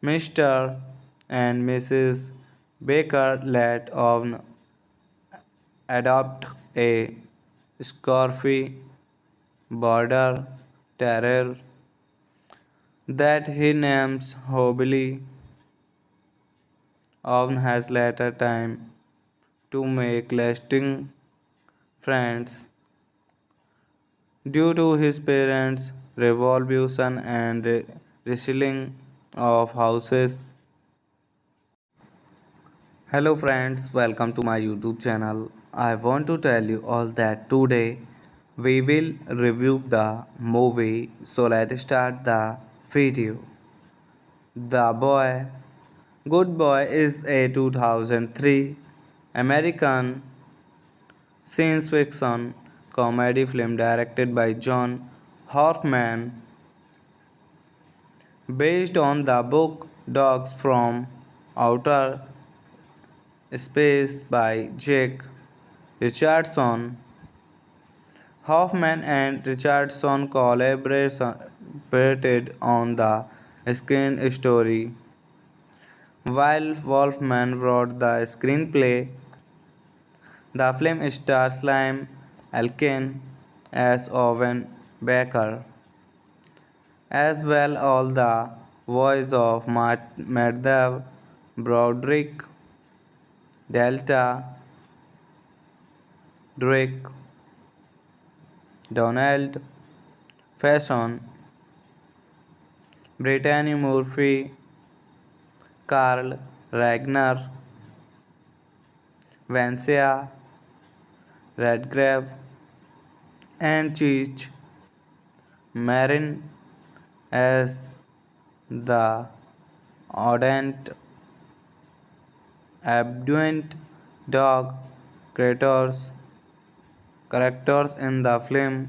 Mr. and Mrs. Baker, let Owen adopt a scruffy border terrier that he names Hobby. Owen has later time to make lasting friends due to his parents' revolution and reselling of houses. Hello friends, welcome to my YouTube channel. I want to tell you all that today we will review the movie. So let's start the video. The Boy. Good Boy is a 2003 American science fiction comedy film directed by John Hoffman based on the book Dogs from Outer Space by Jake Richardson. Hoffman and Richardson collaborated on the screen story, while Wolfman wrote the screenplay. The film stars Liam Elkin as Owen Baker, as well as the voice of Madhav Broderick, Delta Drake, Donald Faison, Brittany Murphy, Carl Ragnar, Vancia Redgrave, and Cheech Marin as the ardent, abduent dog characters in the film.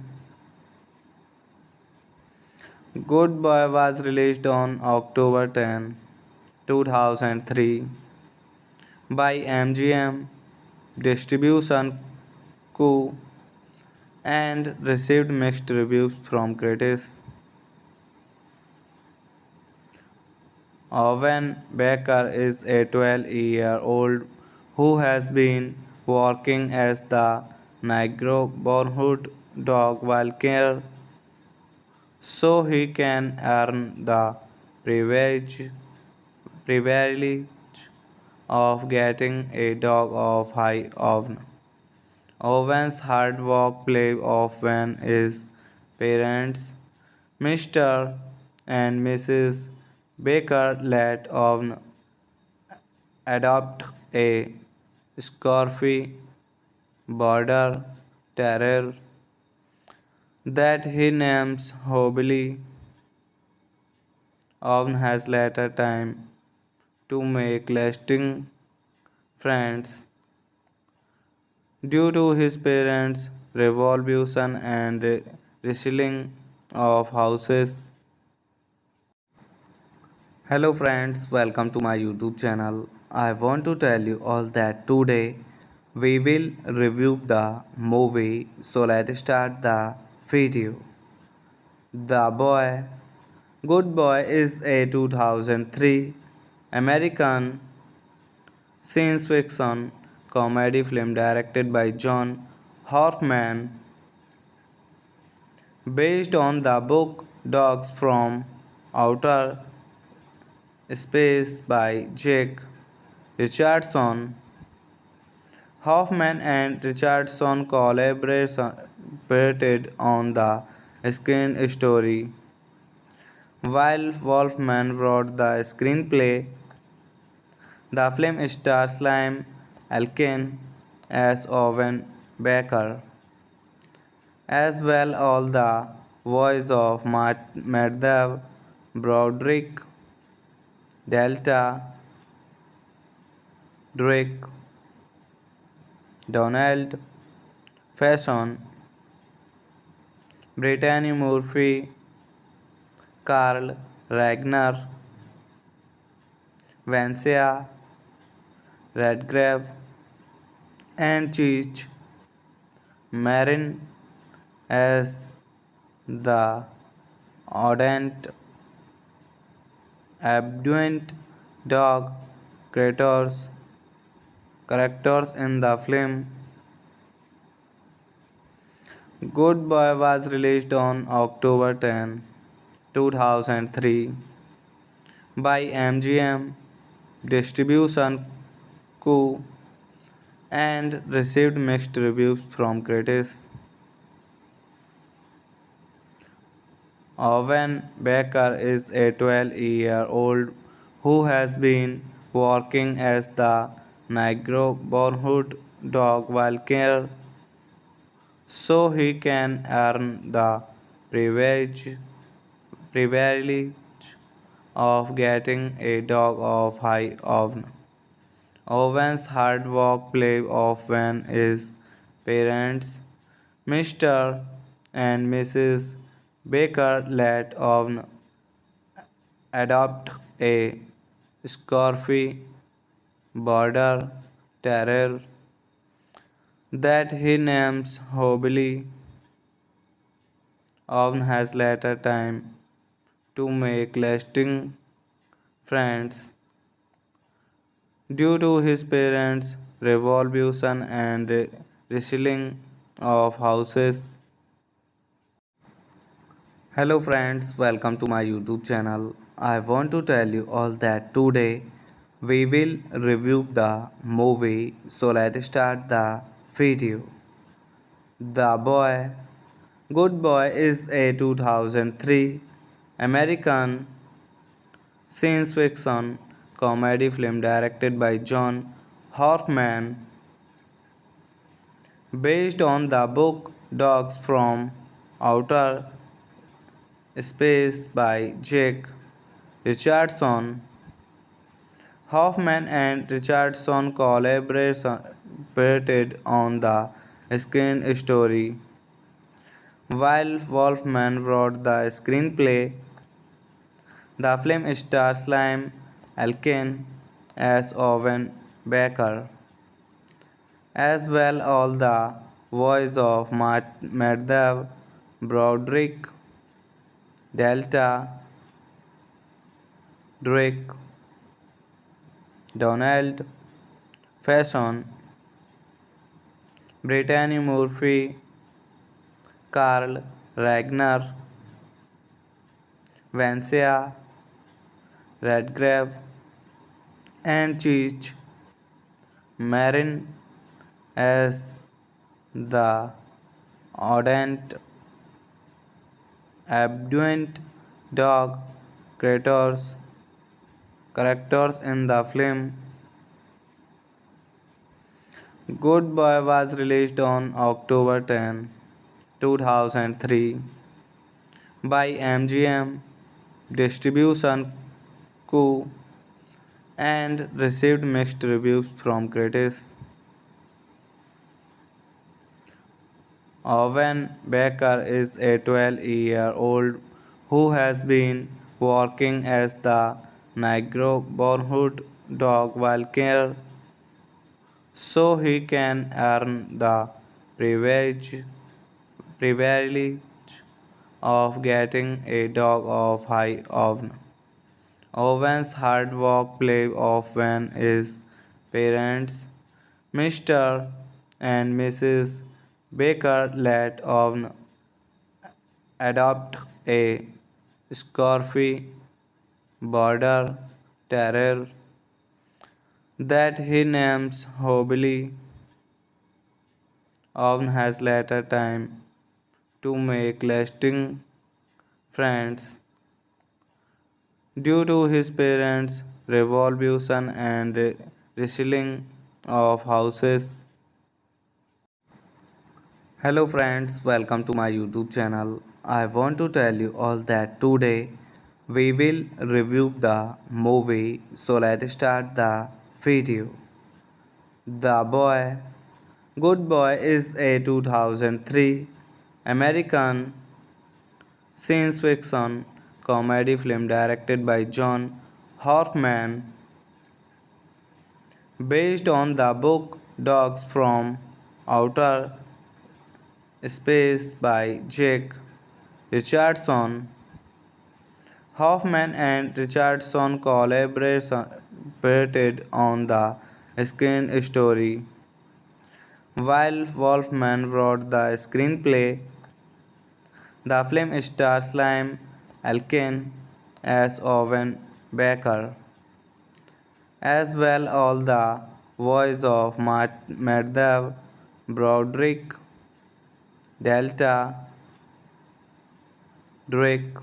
Good Boy was released on October 10, 2003 by MGM Distribution Co. and received mixed reviews from critics. Owen Baker is a 12-year-old who has been working as the neighborhood dog while care so he can earn the privilege, privilege of getting a dog of high oven. Owen's hard work play off when his parents, Mr. and Mrs. Baker, let Owen adopt a scruffy border terrier that he names Hobby. Owen has later time to make lasting friends due to his parents' revolution and reselling of houses. Hello friends, welcome to my YouTube channel. I want to tell you all that today we will review the movie. So let's start the video. The Boy. Good Boy is a 2003 American science fiction comedy film directed by John Hoffman based on the book Dogs from Outer Space by Jake Richardson. Hoffman and Richardson collaborated on the screen story, while Wolfman wrote the screenplay. The film stars Liam Elkin as Owen Baker, as well as the voice of Madhav Broderick, Delta Drake, Donald Faison, Brittany Murphy, Carl Ragnar, Vancia Redgrave, and Cheech Marin as the ardent, abduent dog characters in the film. Good Boy was released on October 10, 2003 by MGM Distribution Co. and received mixed reviews from critics. Owen Baker is a 12-year-old who has been working as the neighborhood dog while care so he can earn the privilege of getting a dog of high oven. Owen's hard work play of when his parents, Mr. and Mrs. Baker, let Owen adopt a scurfy border terrier that he names Hobily. Owen has later time to make lasting friends due to his parents' revolution and reselling of houses. Hello friends, welcome to my YouTube channel. I want to tell you all that today we will review the movie. So let's start the video. The Boy Good Boy is a 2003 American science fiction comedy film directed by John Horkman based on the book Dogs from Outer Space by Jake Richardson. Hoffman and Richardson collaborated on the screen story, while Wolfman wrote the screenplay. The film stars Liam Elkin as Owen Baker, as well as the voice of Madhav Broderick, Delta Drake, Donald Faison, Brittany Murphy, Carl Ragnar, Vancia Redgrave, and Cheech Marin as the ardent, abduent dog characters in the film. Good Boy was released on October 10, 2003 by MGM Distribution Co. and received mixed reviews from critics. Owen Baker is a 12-year-old who has been working as the neighborhood dog while care so he can earn the privilege, privilege of getting a dog of high oven. Owen's hard work play off when his parents, Mr. and Mrs. Baker, let Owen adopt a scurfy border terrier that he names Hobily. Owen has later time to make lasting friends due to his parents' revolution and reselling of houses. Hello friends, welcome to my YouTube channel. I want to tell you all that today we will review the movie. So let's start the video. The Boy Good Boy is a 2003 American science fiction comedy film directed by John Horkman based on the book Dogs from Outer Space by Jake Richardson. Hoffman and Richardson collaborated on the screen story, while Wolfman wrote the screenplay. The film stars Liam Elkin as Owen Baker, as well as the voice of Madhav Broderick, Delta Drake,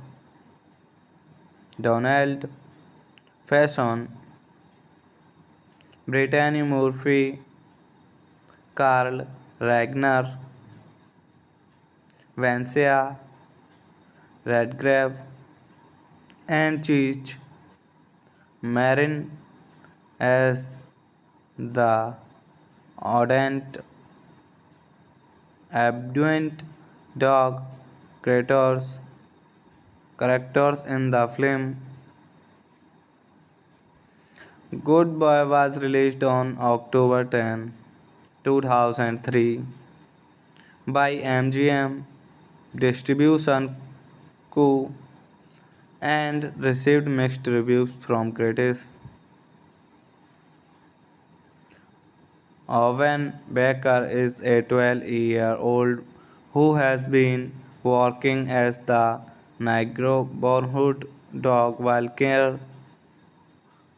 Donald Faison, Brittany Murphy, Carl Ragnar, Vancia Redgrave, and Cheech Marin as the ardent, abduent dog characters in the film. Good Boy was released on October 10, 2003 by MGM Distribution Co. and received mixed reviews from critics. Owen Baker is a 12-year-old who has been working as the neighborhood dog while care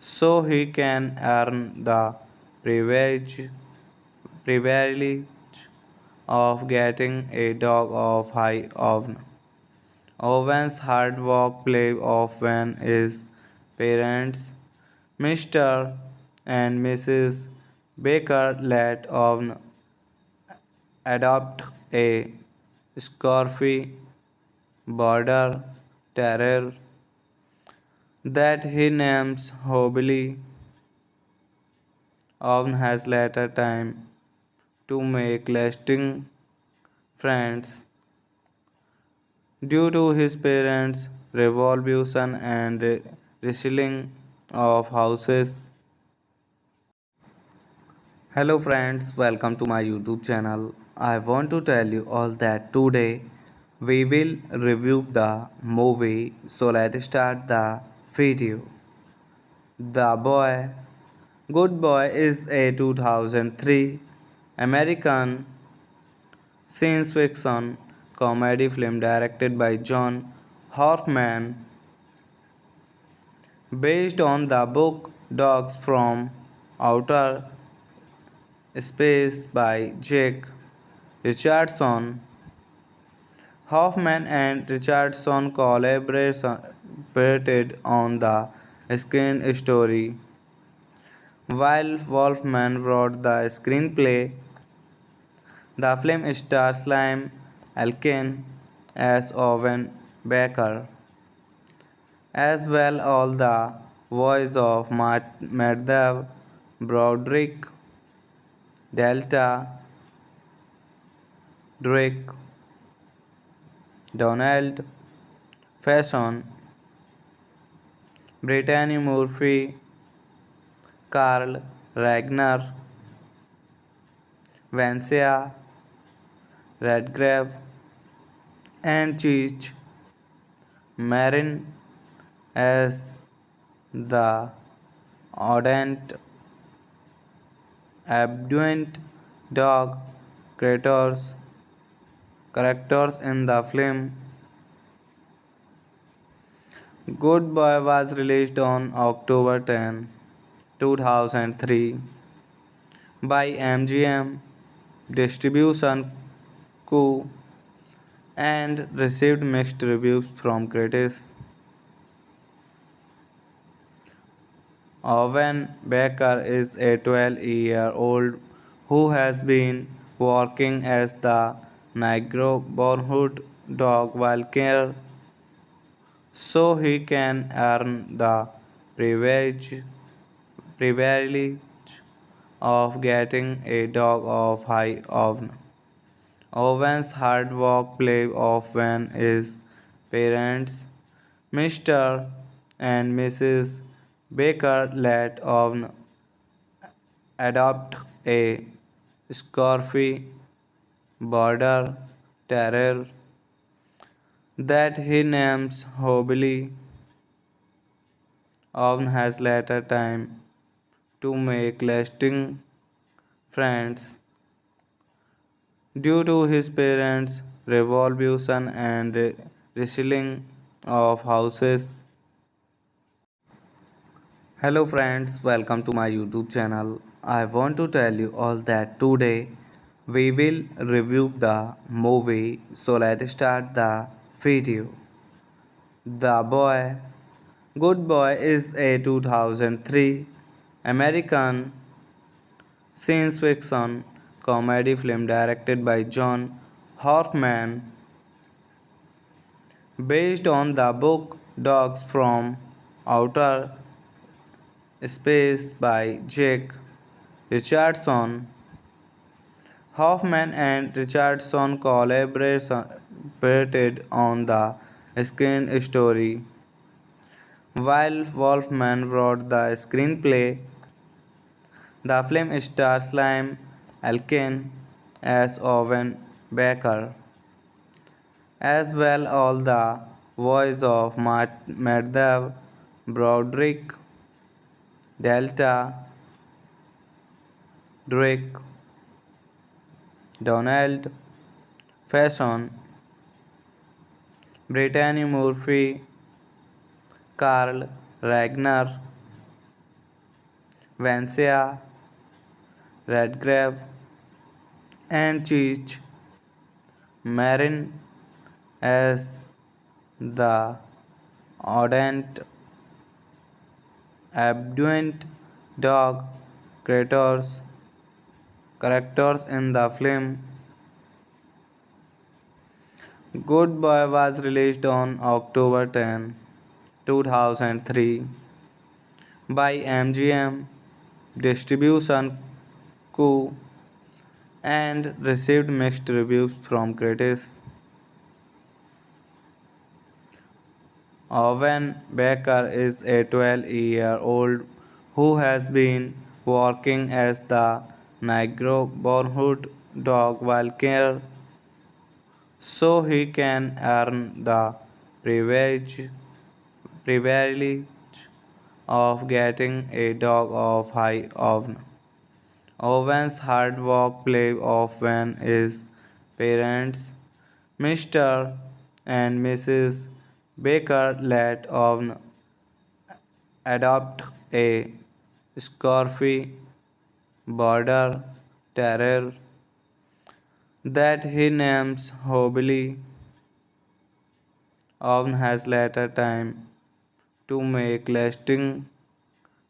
so he can earn the privilege, privilege of getting a dog of high oven. Owen's hard work play off when his parents, Mr. and Mrs. Baker, let Owen adopt a scruffy border terrier that he names Hobby. Owen has later time to make lasting friends due to his parents' revolution and reselling of houses. Hello friends, welcome to my YouTube channel. I want to tell you all that today we will review the movie. So let's start the video. The Boy. Good Boy is a 2003 American science fiction comedy film directed by John Hoffman based on the book Dogs from Outer Space by Jake Richardson. Hoffman and Richardson collaborated on the screen story, while Wolfman wrote the screenplay. The film stars Liam Elkin as Owen Baker, as well as the voice of Madhav Broderick, Delta Drake, Donald Faison, Brittany Murphy, Carl Ragnar, Vancia Redgrave, and Cheech Marin as the ardent, abduent dog characters in the film. Good Boy was released on October 10, 2003 by MGM Distribution Co. and received mixed reviews from critics. Owen Baker is a 12-year-old who has been working as the neighborhood dog while care so he can earn the privilege, privilege of getting a dog of high oven. Owen's hard work play off when his parents, Mr. and Mrs. Baker, let Owen adopt a scruffy border terrier that he names Hobby. Owen has later time to make lasting friends due to his parents' revolution and reselling of houses. Hello friends, welcome to my YouTube channel. I want to tell you all that today we will review the movie. So let's start the video. The Boy. Good Boy is a 2003 American science fiction comedy film directed by John Hoffman based on the book Dogs from Outer Space by Jake Richardson. Hoffman and Richardson collaborated on the screen story, while Wolfman wrote the screenplay. The film stars Liam Elkin as Owen Baker, as well as the voice of Madhav Broderick, Delta Drake, Donald Faison, Brittany Murphy, Carl Ragnar, Vancia Redgrave, and Cheech Marin as the ardent, abduent dog characters in the film. Good Boy was released on October 10, 2003 by MGM Distribution Co. and received mixed reviews from critics. Owen Baker is a 12-year-old who has been working as the neighborhood dog while care so he can earn the privilege, privilege of getting a dog of high oven. Owen's hard work play off when his parents, Mr. and Mrs. Baker, let Owen adopt a scruffy border terrier that he names Hobby. Owen has later time to make lasting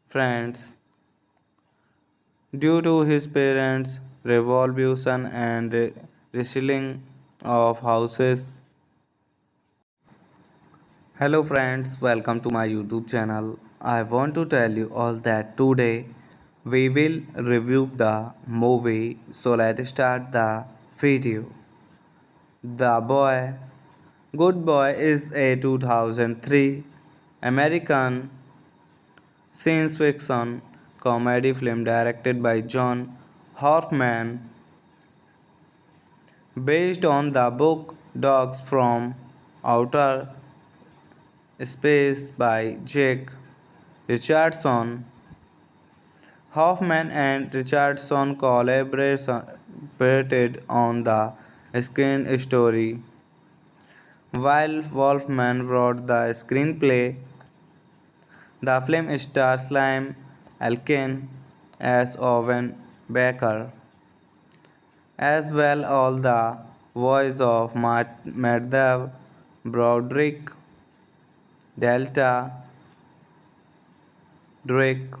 friends due to his parents' revolution and reselling of houses. Hello friends, welcome to my YouTube channel. I want to tell you all that today we will review the movie. So let's start the video. The Boy. Good Boy is a 2003 American science fiction comedy film directed by John Hoffman based on the book Dogs from Outer Space by Jake Richardson. Hoffman and Richardson collaborated on the screen story, while Wolfman wrote the screenplay. The film stars Liam Elkin as Owen Baker, as well as the voice of Madhav Broderick, Delta Drake,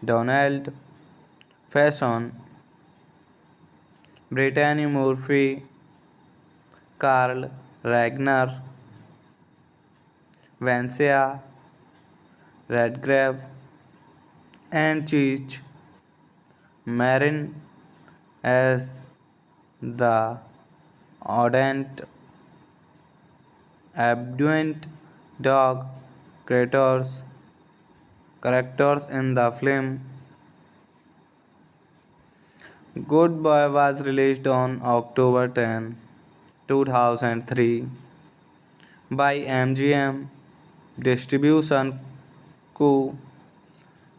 Donald Faison, Brittany Murphy, Carl Ragnar, Vancia Redgrave, and Cheech Marin as the ardent, abduent dog characters in the film. Good Boy was released on October 10, 2003 by MGM Distribution Co.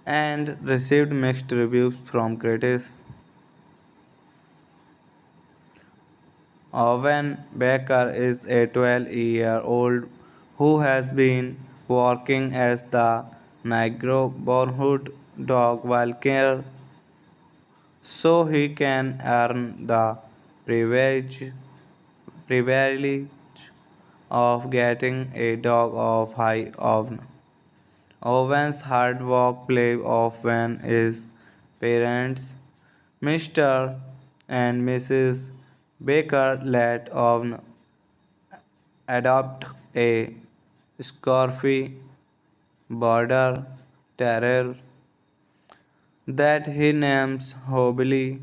and received mixed reviews from critics. Owen Baker is a 12-year-old who has been working as the neighborhood dog while care so he can earn the privilege, privilege of getting a dog of high oven. Owen's hard work play off when his parents, Mr. and Mrs. Baker, let Owen adopt a scruffy border terror that he names Hobily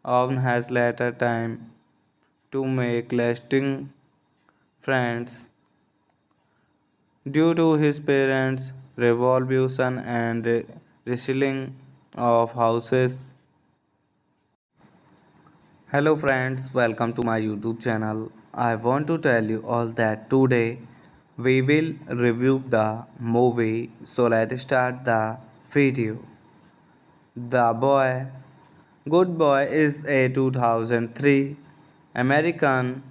often has later time to make lasting friends due to his parents' revolution and reselling of houses. Hello friends, welcome to my YouTube channel. I want to tell you all that today we will review the movie, so let's start the video. The Boy Good Boy is a 2003 American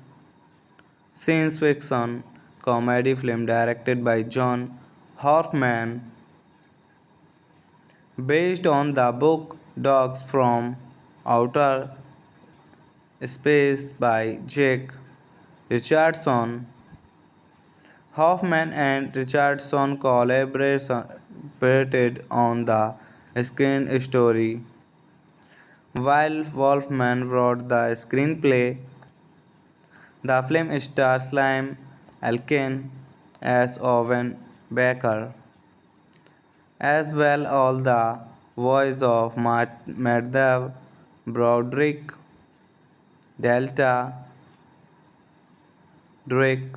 science fiction comedy film directed by John Horkman based on the book Dogs from Outer Space by Jake Richardson. Hoffman and Richardson collaborated on the screen story, while Wolfman wrote the screenplay. The film stars Liam Elkin as Owen Baker, as well as the voice of Madhav Broderick, Delta Drake,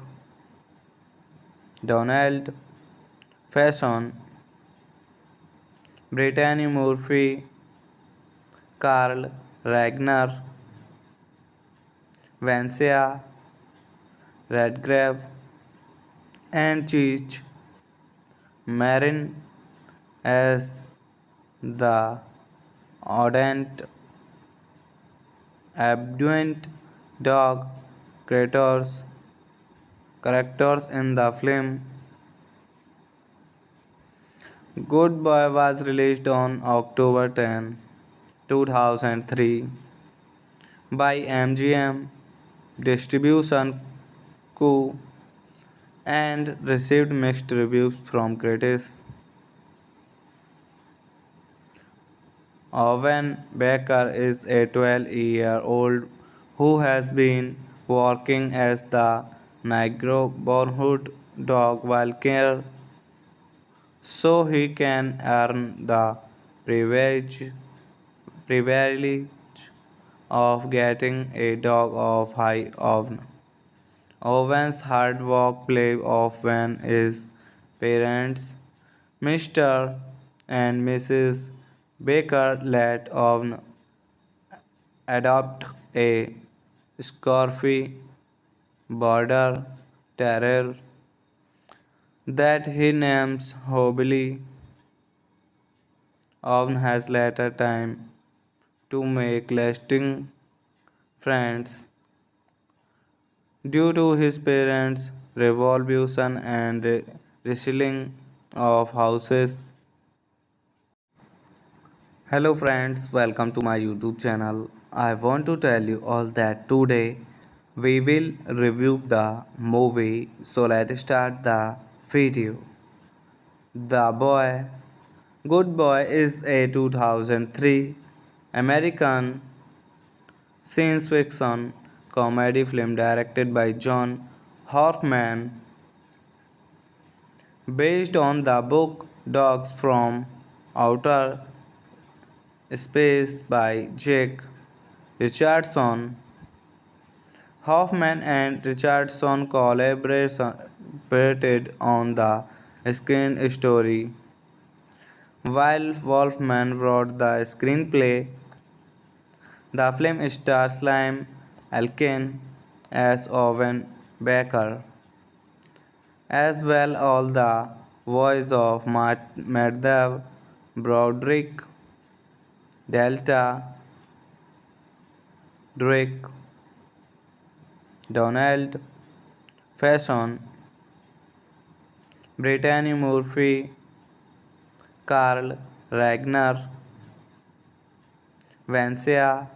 Donald Faison, Brittany Murphy, Carl Ragnar, Vancia Redgrave, and Cheech Marin as the ardent, abduent dog characters in the film. Good Boy was released on October 10, 2003 by MGM Distribution Co. and received mixed reviews from critics. Owen Baker is a 12-year-old who has been working as the neighborhood dog while care so he can earn the privilege, privilege of getting a dog of high oven. Owen's hard work play off when his parents, Mr. and Mrs. Baker, let Owen adopt a scurfy border terrier that he names Hobily. Owen has later time to make lasting friends due to his parents' revolution and reselling of houses. Hello friends, welcome to my YouTube channel. I want to tell you all that today we will review the movie, so let's start the video. The Boy Good Boy is a 2003 American science fiction comedy film directed by John Horkman based on the book Dogs from Outer Space by Jake Richardson. Hoffman and Richardson collaborated on the screen story, while Wolfman wrote the screenplay. The film stars Liam Elkin as Owen Baker, as well as the voice of Madhav Broderick, Delta Drake, Donald Faison, Brittany Murphy, Carl Ragnar, Vancia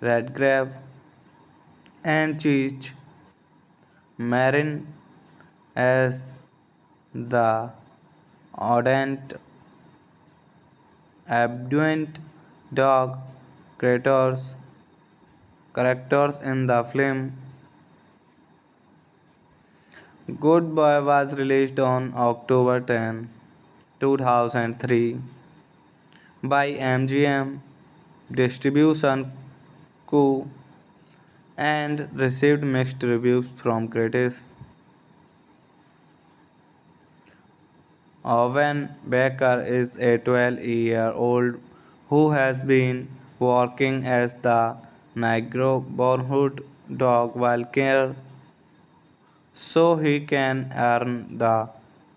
Redgrave, and Cheech Marin as the ardent, abduent dog characters in the film. Good Boy was released on October 10, 2003 by MGM Distribution Co. and received mixed reviews from critics. Owen Baker is a 12-year-old who has been working as the neighborhood dog while care so he can earn the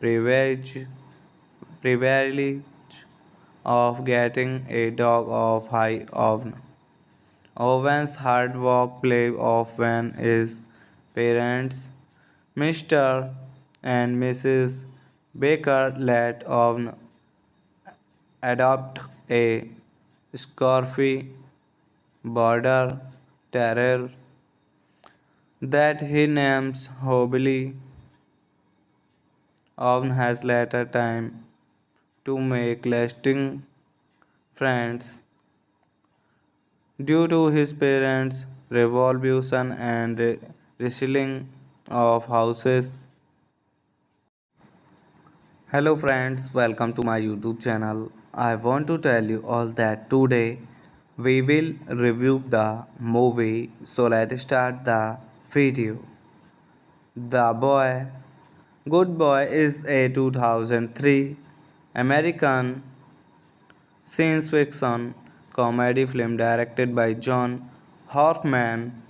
privilege, privilege of getting a dog of high oven. Owen's hard work play off when his parents, Mr. and Mrs. Baker, let Owen adopt a scruffy border terrier that he names Hobby. Owen has later time to make lasting friends due to his parents' revolution and reselling of houses. Hello friends, welcome to my YouTube channel. I want to tell you all that today we will review the movie. So let's start the video. The Boy. Good Boy is a 2003 American science fiction comedy film directed by John Hoffman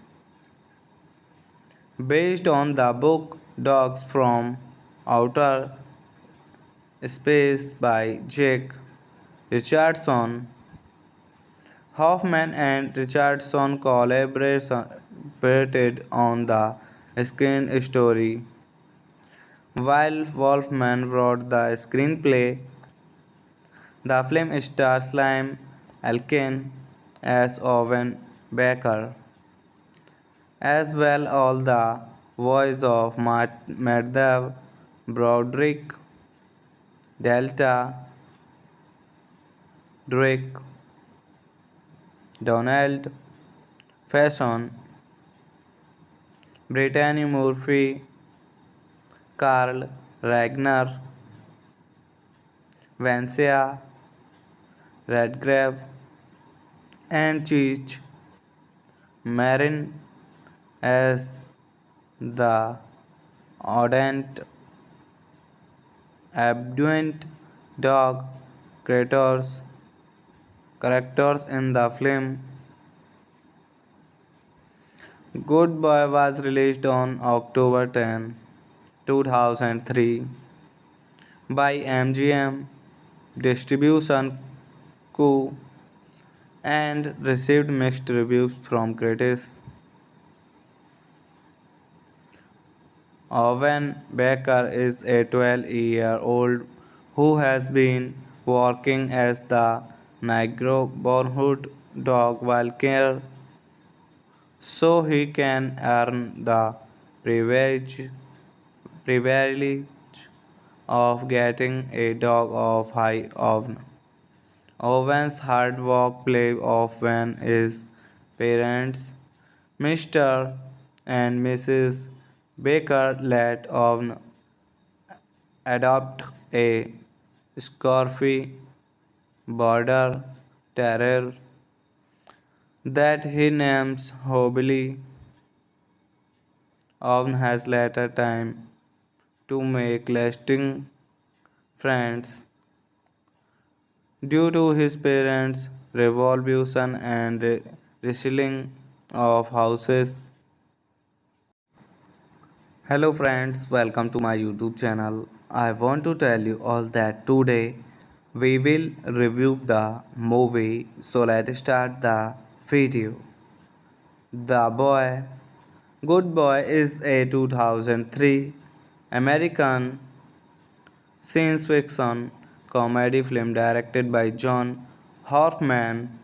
based on the book Dogs from Outer Space by Jake Richardson. Hoffman and Richardson collaborated on the screen story, while Wolfman wrote the screenplay. The film stars Liam Elkin as Owen Baker, as well as the voice of Madhav Broderick, Delta Drake, Donald Faison, Brittany Murphy, Carl Ragnar, Vancia Redgrave, and Cheech Marin as the ardent, abduent dog characters in the film. Good Boy was released on October 10, 2003 by MGM Distribution Co. and received mixed reviews from critics. Owen Baker is a 12-year-old who has been working as the neighborhood dog while care so he can earn the privilege, privilege of getting a dog of high oven. Owen's hard work play off when his parents, Mr. and Mrs. Baker, let Owen adopt a scruffy border terrier that he names Hobby. Owen has later time to make lasting friends due to his parents' revolution and reselling of houses. Hello friends, welcome to my YouTube channel. I want to tell you all that today we will review the movie. So let's start the video. The Boy. Good Boy is a 2003 American science fiction comedy film directed by John Hoffman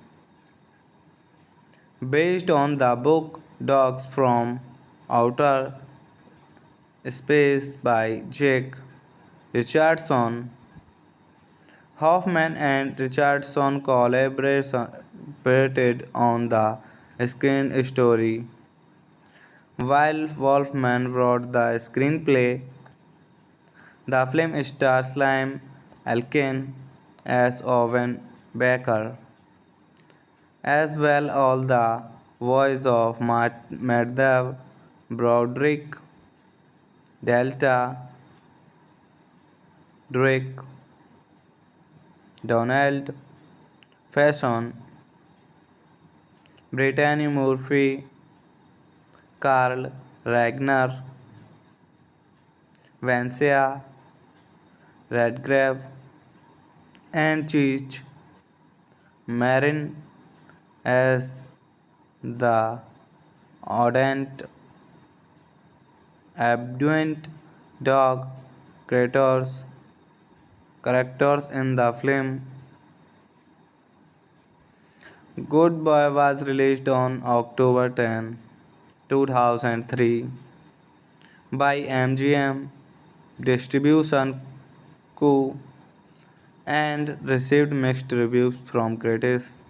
based on the book Dogs from Outer Space by Jake Richardson. Hoffman and Richardson collaborated on the screen story, While Wolfman wrote the screenplay, the film stars Liam Elkin as Owen Baker, as well as the voice of Madhav Broderick, Delta Drake, Donald Faison, Brittany Murphy, Carl Ragnar, Vancia Redgrave, and Cheech Marin as the ardent, abduent dog characters in the film. Good Boy was released on October 10, 2003 by MGM Distribution Co. and received mixed reviews from critics.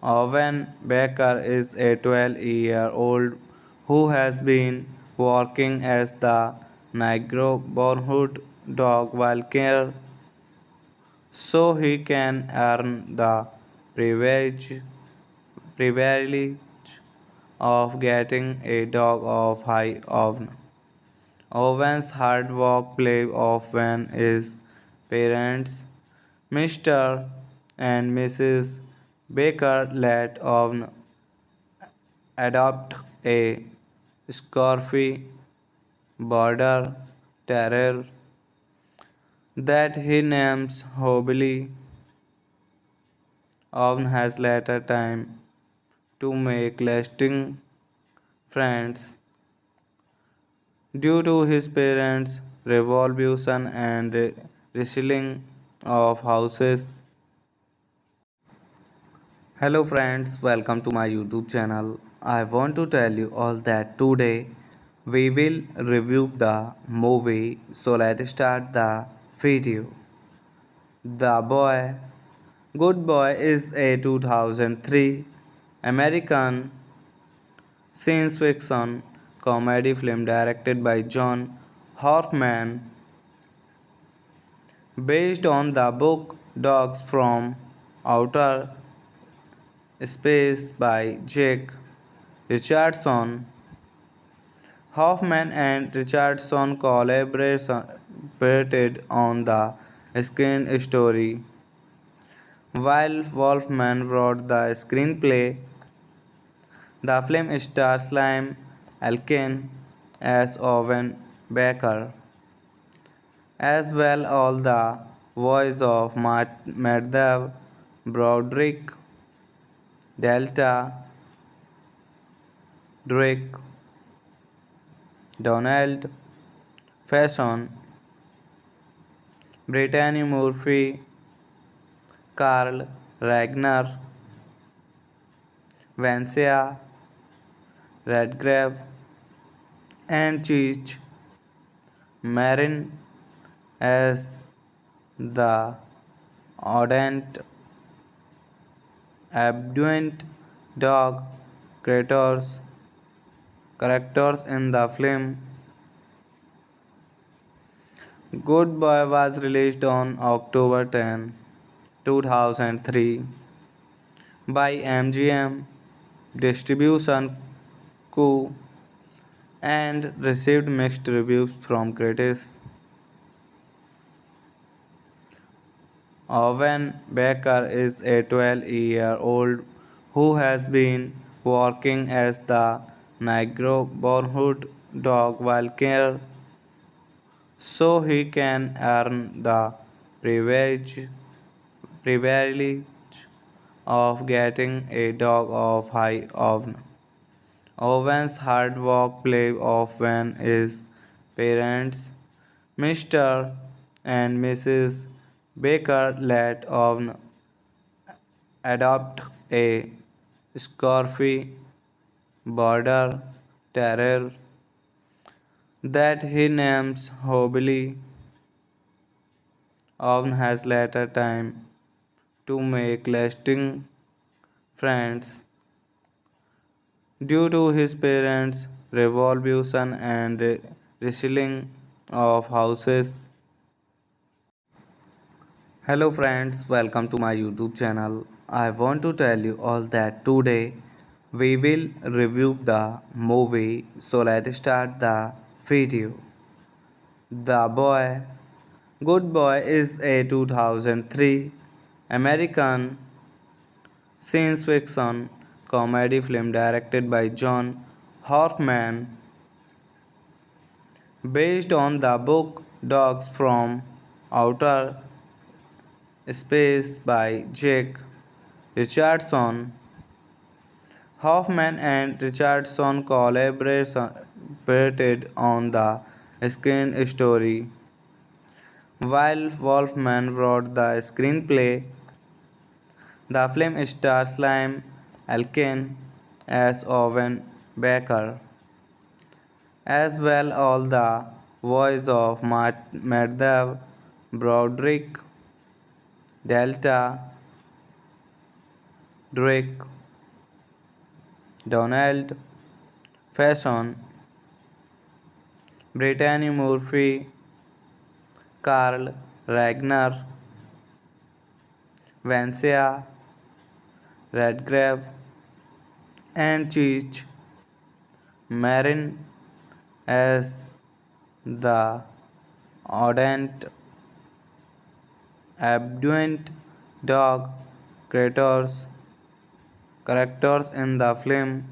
Owen Baker is a 12-year-old who has been working as the neighborhood dog while care so he can earn the privilege, privilege of getting a dog of high oven. Owen's hard work play off when his parents, Mr. and Mrs. Baker, let Owen adopt a scruffy border terrier that he names Hobby. Owen has later time to make lasting friends due to his parents' revolution and reselling of houses. Hello friends, welcome to my YouTube channel. I want to tell you all that today we will review the movie. So let's start the video. The Boy. Good Boy is a 2003 American science fiction comedy film directed by John Hoffman based on the book Dogs from Outer Space by Jake Richardson. Hoffman and Richardson collaborated on the screen story, while Wolfman wrote the screenplay. The film stars Liam Elkin as Owen Baker, as well as the voice of Madhav Broderick, Delta Drake, Donald Faison, Brittany Murphy, Carl Ragnar, Vancia Redgrave, and Cheech Marin as the ardent, abduent dog characters in the film. Good Boy was released on October 10, 2003 by MGM Distribution Co. and received mixed reviews from critics. Owen Baker is a 12-year-old who has been working as the neighborhood dog while care so he can earn the privilege, privilege of getting a dog of high oven. Owen's hard work play off when his parents, Mr. and Mrs. Baker, let Owen adopt a scruffy border terrier that he names Hobby. Owen has later time to make lasting friends due to his parents' revolution and reselling of houses. Hello friends, welcome to my YouTube channel. I want to tell you all that today we will review the movie. So let's start the video. The Boy. Good Boy is a 2003 American science fiction comedy film directed by John Hoffman based on the book Dogs from Outer Space by Jake Richardson. Hoffman and Richardson collaborated on the screen story, while Wolfman wrote the screenplay. The film stars Liam Elkin as Owen Baker, as well as the voice of Madhav Broderick, Delta Drake, Donald Faison, Brittany Murphy, Carl Ragnar, Vancia Redgrave, and Cheech Marin as the ardent, abduent dog characters in the film.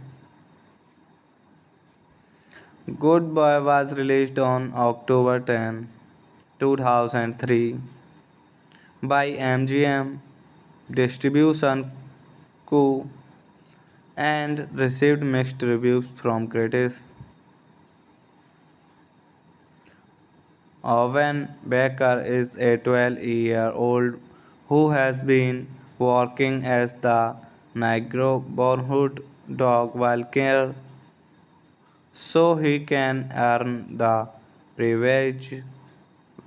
Good Boy was released on October 10, 2003 by MGM Distribution Co. and received mixed reviews from critics. Owen Baker is a 12-year-old who has been working as the neighborhood dog while care so he can earn the privilege,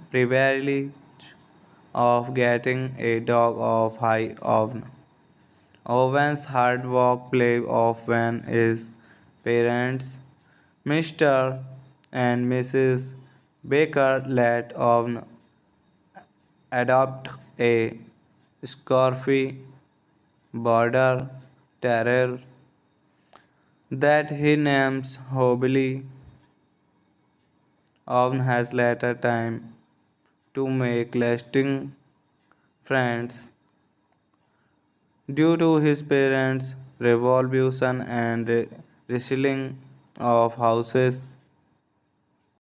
privilege of getting a dog of high oven. Owen's hard work play off when his parents, Mr. and Mrs. Baker, let Owen adopt a scruffy border terrier that he names Hobby. Owen has later time to make lasting friends due to his parents' revolution and reselling of houses.